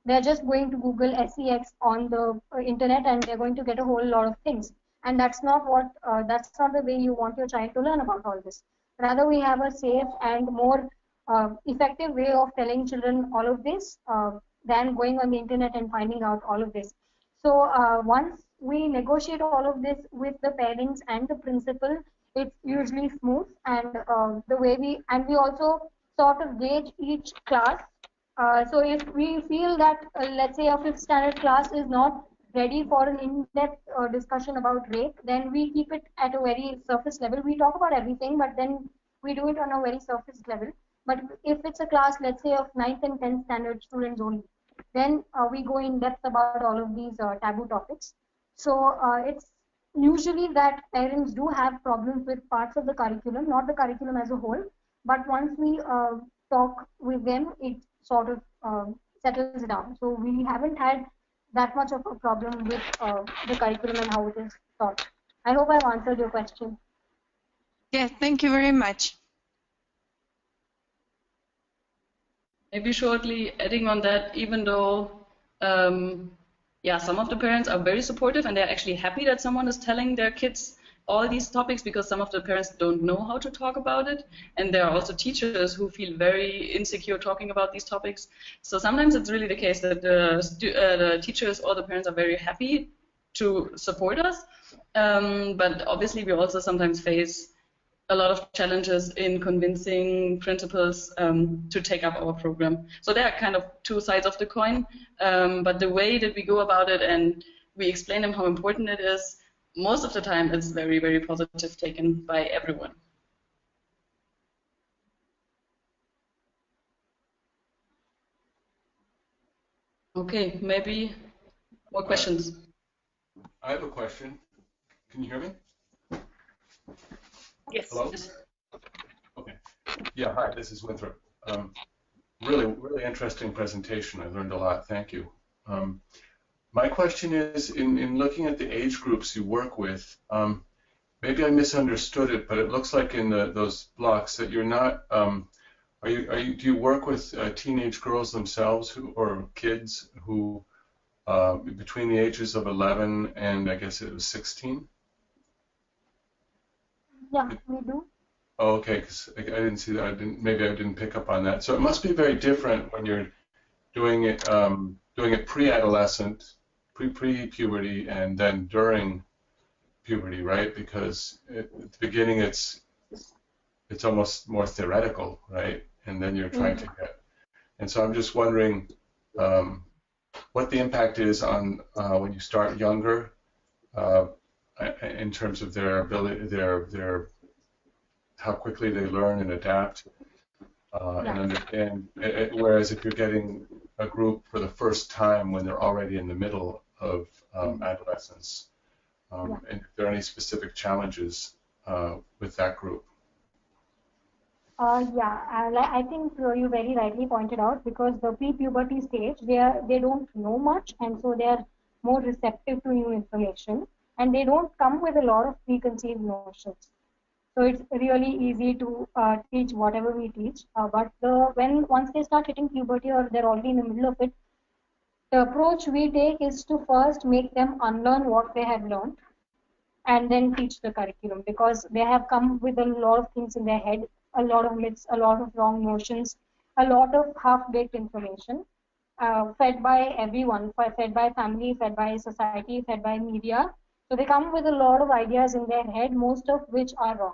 C: They're just going to Google sex on the internet, and they're going to get a whole lot of things. And that's not what that's not the way you want your child to learn about all this. Rather, we have a safe and more effective way of telling children all of this than going on the internet and finding out all of this. So once we negotiate all of this with the parents and the principal, it's usually smooth. And the way we also sort of gauge each class. So if we feel that, let's say, a 5th standard class is not ready for an in-depth discussion about rape, then we keep it at a very surface level. We talk about everything, but then we do it on a very surface level. But if it's a class, let's say, of 9th and 10th standard students only, then we go in depth about all of these taboo topics. So it's usually that parents do have problems with parts of the curriculum, not the curriculum as a whole, but once we talk with them, it sort of settles down. So we haven't had that much of a problem with the curriculum and how it is taught. I hope I've answered your question.
D: Yes, thank you very much.
B: Maybe shortly adding on that, even though, yeah, some of the parents are very supportive and they're actually happy that someone is telling their kids all these topics, because some of the parents don't know how to talk about it. And there are also teachers who feel very insecure talking about these topics. So sometimes it's really the case that the teachers or the parents are very happy to support us. But obviously we also sometimes face a lot of challenges in convincing principals to take up our program. So there are kind of two sides of the coin, but the way that we go about it and we explain them how important it is, most of the time it's very, very positive taken by everyone. Okay, maybe more questions.
J: I have a question. Can you hear me?
A: Yes.
J: Hello? Okay. Yeah, hi, this is Winthrop. Really interesting presentation. I learned a lot. Thank you. My question is, in looking at the age groups you work with, maybe I misunderstood it, but it looks like in those blocks that you're not, do you work with teenage girls themselves or kids who, between the ages of 11 and I guess it was 16?
C: Yeah, we do.
J: Oh, okay, because I didn't see that. Maybe I didn't pick up on that. So it must be very different when you're doing it pre-adolescent, pre-puberty, and then during puberty, right? Because at the beginning it's almost more theoretical, right? And then you're trying to get. And so I'm just wondering what the impact is on when you start younger, in terms of their ability, their how quickly they learn and adapt and understand. Whereas if you're getting a group for the first time when they're already in the middle of adolescence, and if there are any specific challenges with that group.
C: I think you very rightly pointed out, because the pre-puberty stage, they don't know much, and so they are more receptive to new information, and they don't come with a lot of preconceived notions. So it's really easy to teach whatever we teach. But once they start hitting puberty or they're already in the middle of it, the approach we take is to first make them unlearn what they have learned, and then teach the curriculum, because they have come with a lot of things in their head, a lot of myths, a lot of wrong notions, a lot of half-baked information, fed by everyone, fed by family, fed by society, fed by media. So they come with a lot of ideas in their head, most of which are wrong.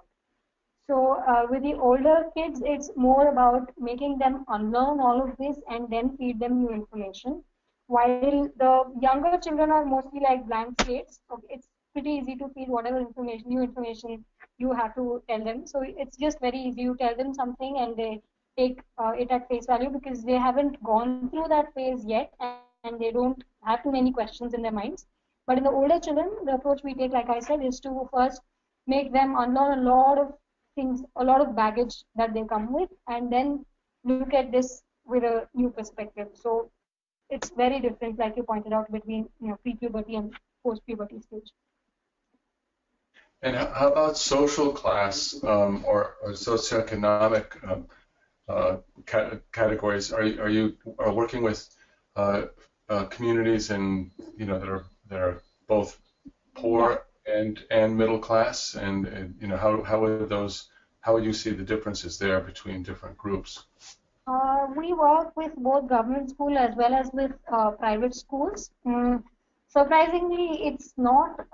C: So with the older kids, it's more about making them unlearn all of this and then feed them new information. While the younger children are mostly like blank slates, okay, it's pretty easy to feed whatever information, new information you have to tell them. So it's just very easy. You tell them something and they take it at face value, because they haven't gone through that phase yet and they don't have too many questions in their minds. But in the older children, the approach we take, like I said, is to first make them unlearn a lot of things, a lot of baggage that they come with, and then look at this with a new perspective. So it's very different, like you pointed out, between pre-puberty and post-puberty stage.
J: And how about social class or socioeconomic categories? Are you working with communities that are both poor and middle class, and how would you see the differences there between different groups?
C: We work with both government school as well as with private schools. Surprisingly, it's not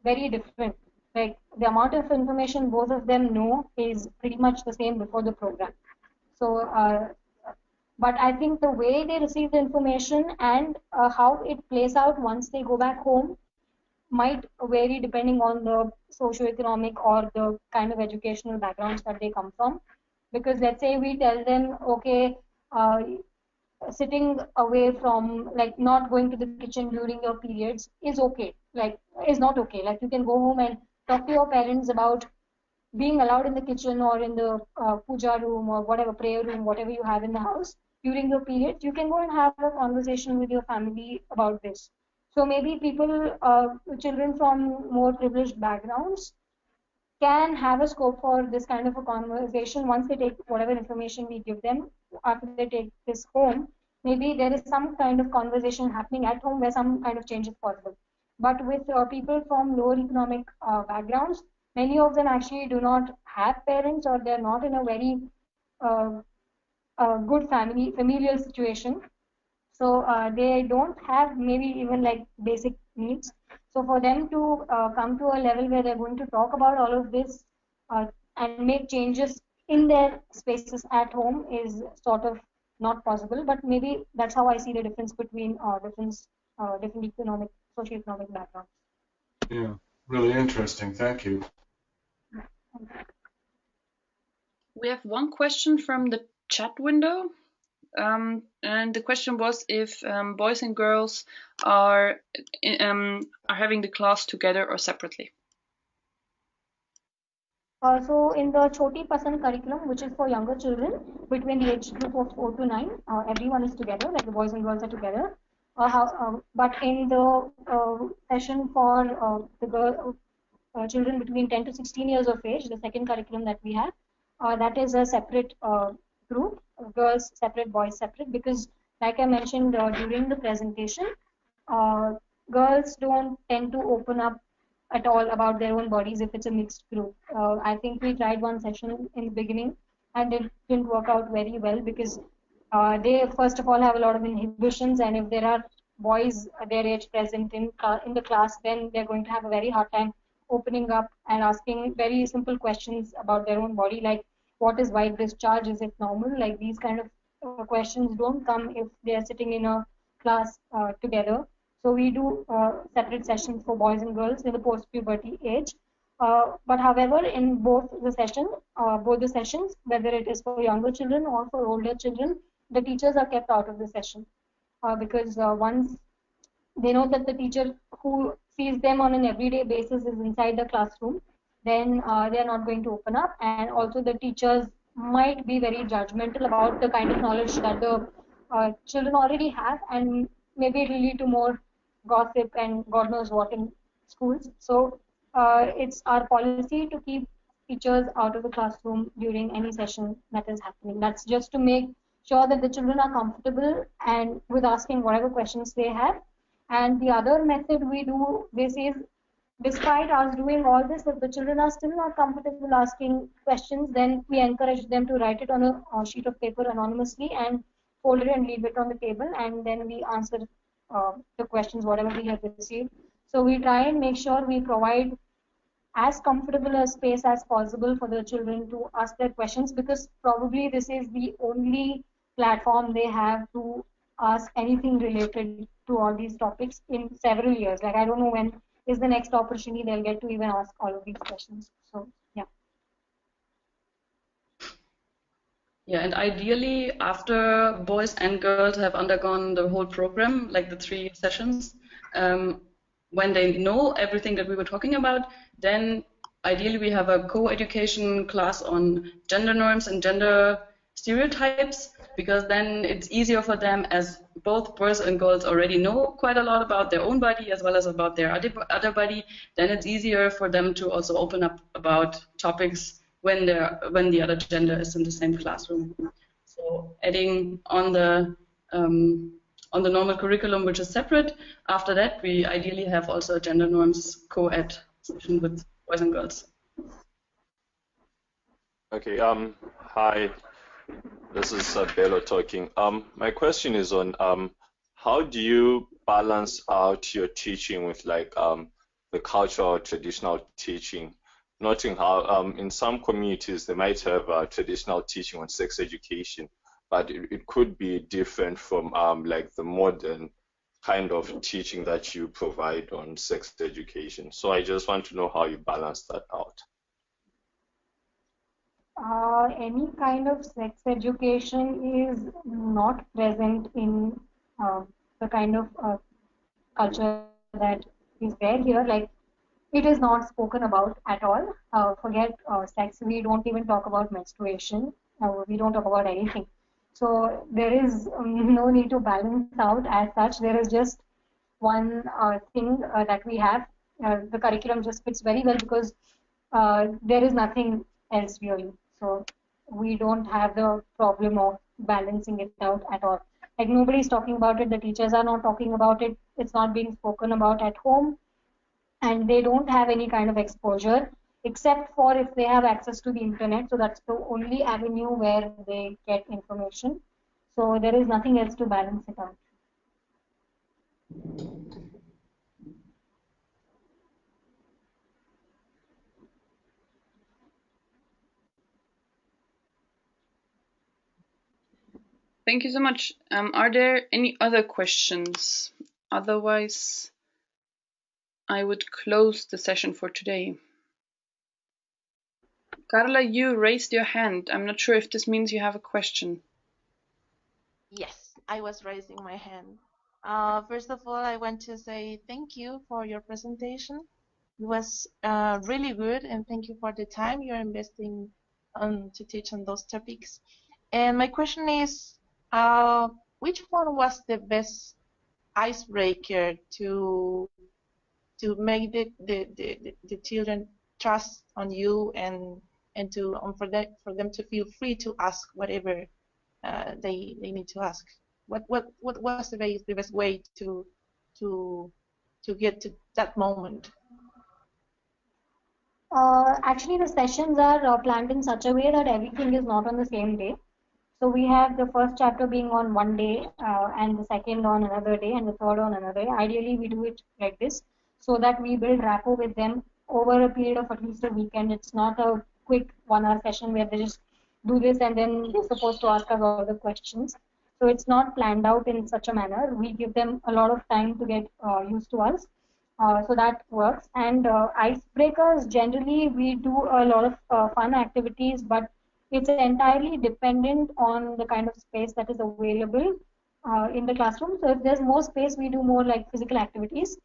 C: very different. Like the amount of information both of them know is pretty much the same before the program. So, but I think the way they receive the information and how it plays out once they go back home might vary depending on the socioeconomic or the kind of educational backgrounds that they come from. Because let's say we tell them, okay, sitting away from, like, not going to the kitchen during your periods is okay, like is not okay. Like, you can go home and talk to your parents about being allowed in the kitchen or in the puja room or whatever, prayer room, whatever you have in the house during your periods. You can go and have a conversation with your family about this. So maybe people, children from more privileged backgrounds can have a scope for this kind of a conversation once they take whatever information we give them. After they take this home, maybe there is some kind of conversation happening at home where some kind of change is possible. But with people from lower economic backgrounds, many of them actually do not have parents, or they're not in a very uh, good familial situation. So they don't have maybe even like basic needs. So for them to come to a level where they're going to talk about all of this uh, and make changes in their spaces at home is sort of not possible. But maybe that's how I see the difference between different economic, socioeconomic backgrounds.
J: Yeah, really interesting. Thank you.
A: We have one question from the chat window. And the question was if boys and girls are having the class together or separately.
C: So in the Choti Pasand curriculum, which is for younger children between the age group of 4 to 9, everyone is together, like the boys and girls are together. But in the session for children between 10 to 16 years of age, the second curriculum that we have, that is a separate group, girls separate, boys separate, because like I mentioned during the presentation, uh, girls don't tend to open up at all about their own bodies if it's a mixed group. I think we tried one session in the beginning and it didn't work out very well because they first of all have a lot of inhibitions, and if there are boys their age present in the class, then they're going to have a very hard time opening up and asking very simple questions about their own body, like what is white discharge, is it normal, like these kind of questions don't come if they are sitting in a class together. So we do separate sessions for boys and girls in the post-puberty age. But however, in both the sessions, whether it is for younger children or for older children, the teachers are kept out of the session because once they know that the teacher who sees them on an everyday basis is inside the classroom, then they are not going to open up. And also the teachers might be very judgmental about the kind of knowledge that the children already have, and maybe it will lead to more gossip and God knows what in schools. So it's our policy to keep teachers out of the classroom during any session that is happening. That's just to make sure that the children are comfortable and with asking whatever questions they have. And the other method we do this is, despite us doing all this, if the children are still not comfortable asking questions, then we encourage them to write it on a sheet of paper anonymously and fold it and leave it on the table, and then we answer the questions whatever we have received. So we try and make sure we provide as comfortable a space as possible for the children to ask their questions, because probably this is the only platform they have to ask anything related to all these topics in several years. Like, I don't know when is the next opportunity they'll get to even ask all of these questions. So yeah.
B: Yeah, and ideally, after boys and girls have undergone the whole program, like the 3 sessions, when they know everything that we were talking about, then ideally we have a co-education class on gender norms and gender stereotypes, because then it's easier for them, as both boys and girls already know quite a lot about their own body as well as about their other body. Then it's easier for them to also open up about topics when the other gender is in the same classroom. So adding on the normal curriculum, which is separate, after that we ideally have also a gender norms co-ed session with boys and girls.
K: Okay. Hi. This is Bello talking. My question is on how do you balance out your teaching with like the cultural or traditional teaching? Noting how in some communities they might have traditional teaching on sex education, but it could be different from like the modern kind of teaching that you provide on sex education. So I just want to know how you balance that out.
C: Any kind of sex education is not present in the kind of culture that is there here. Like, it is not spoken about at all. Forget sex. We don't even talk about menstruation. We don't talk about anything. So there is no need to balance out as such. There is just one thing that we have. The curriculum just fits very well because there is nothing else really. So we don't have the problem of balancing it out at all. Like, nobody's talking about it. The teachers are not talking about it. It's not being spoken about at home, and they don't have any kind of exposure except for if they have access to the internet. So that's the only avenue where they get information. So there is nothing else to balance it out.
A: Thank you so much. Are there any other questions? Otherwise, I would close the session for today. Carla, you raised your hand. I'm not sure if this means you have a question.
L: Yes, I was raising my hand. First of all, I want to say thank you for your presentation. It was really good, and thank you for the time you're investing to teach on those topics. And my question is, which one was the best icebreaker to make the children trust on you and to for them to feel free to ask whatever they need to ask? What was the best way to get to that moment?
C: Actually, the sessions are planned in such a way that everything is not on the same day. So we have the first chapter being on one day, and the second on another day, and the third on another day. Ideally, we do it like this so that we build rapport with them over a period of at least a weekend. It's not a quick 1 hour session where they just do this and then they're supposed to ask us all the questions. So it's not planned out in such a manner. We give them a lot of time to get used to us. So that works. And icebreakers, generally, we do a lot of fun activities, but it's entirely dependent on the kind of space that is available in the classroom. So if there's more space, we do more like physical activities.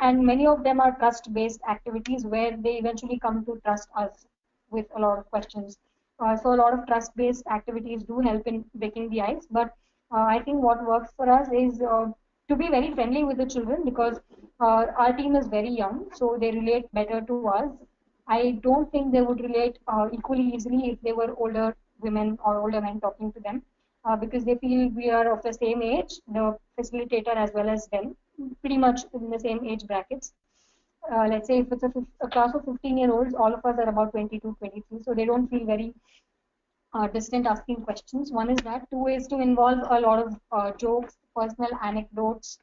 C: And many of them are trust-based activities where they eventually come to trust us with a lot of questions. So a lot of trust-based activities do help in breaking the ice. But I think what works for us is to be very friendly with the children, because our team is very young, so they relate better to us. I don't think they would relate equally easily if they were older women or older men talking to them, because they feel we are of the same age, the facilitator as well as them, pretty much in the same age brackets. Let's say if it's a class of 15-year-olds, all of us are about 22, 23, so they don't feel very distant asking questions. One is that. Two is to involve a lot of jokes, personal anecdotes.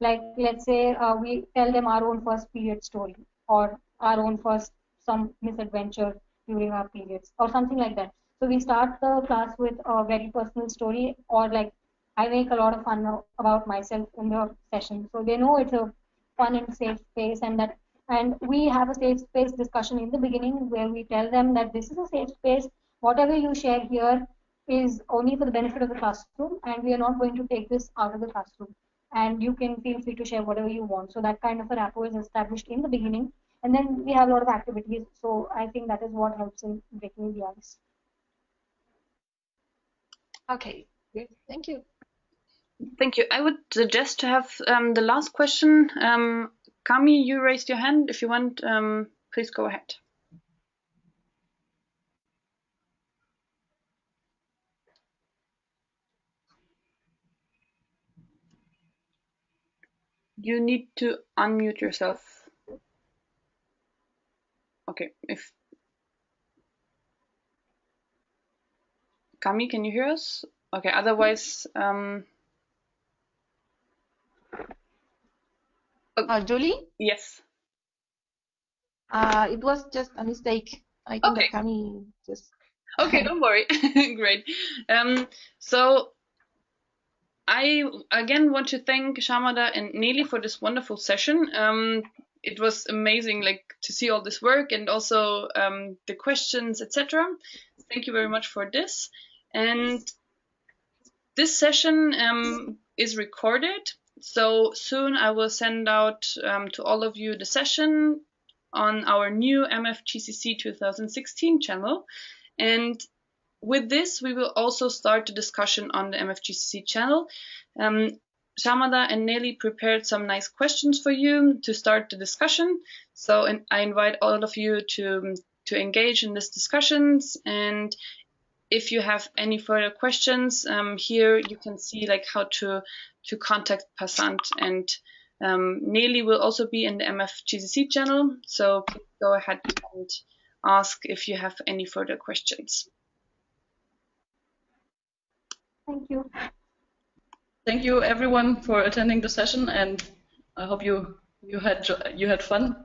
C: Like, let's say we tell them our own first period story, or our own first some misadventure during our periods, or something like that. So we start the class with a very personal story, or like, I make a lot of fun about myself in the session, so they know it's a fun and safe space, and we have a safe space discussion in the beginning where we tell them that this is a safe space. Whatever you share here is only for the benefit of the classroom, and we are not going to take this out of the classroom. And you can feel free to share whatever you want. So that kind of a rapport is established in the beginning, and then we have a lot of activities. So I think that is what helps in breaking the ice.
L: Okay, good. Thank you.
A: Thank you. I would suggest to have the last question. Kami, you raised your hand. If you want, please go ahead. You need to unmute yourself. Okay, if Kami, can you hear us? Okay, otherwise,
L: Julie?
A: Yes.
L: It was just a mistake. I think that Kami just.
A: Okay, don't worry. Great. So I again want to thank Sharmada and Neli for this wonderful session. it was amazing, like to see all this work and also the questions, etc. Thank you very much for this. And this session is recorded, so soon I will send out to all of you the session on our new MFGCC 2016 channel. And with this, we will also start the discussion on the MFGCC channel. Sharmada and Neli prepared some nice questions for you to start the discussion. So I invite all of you to engage in these discussions. And if you have any further questions, here you can see like how to contact Passant. And Neli will also be in the MFGCC channel. So please go ahead and ask if you have any further questions.
C: Thank you.
B: Thank you everyone for attending the session, and I hope you had fun.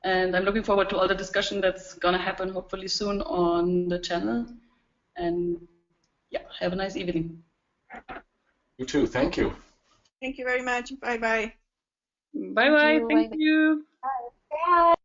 B: And I'm looking forward to all the discussion that's gonna happen hopefully soon on the channel. And yeah, have a nice evening.
J: You too. Thank you.
D: Thank you very much. Bye bye.
A: Bye bye. Thank you.
C: Bye.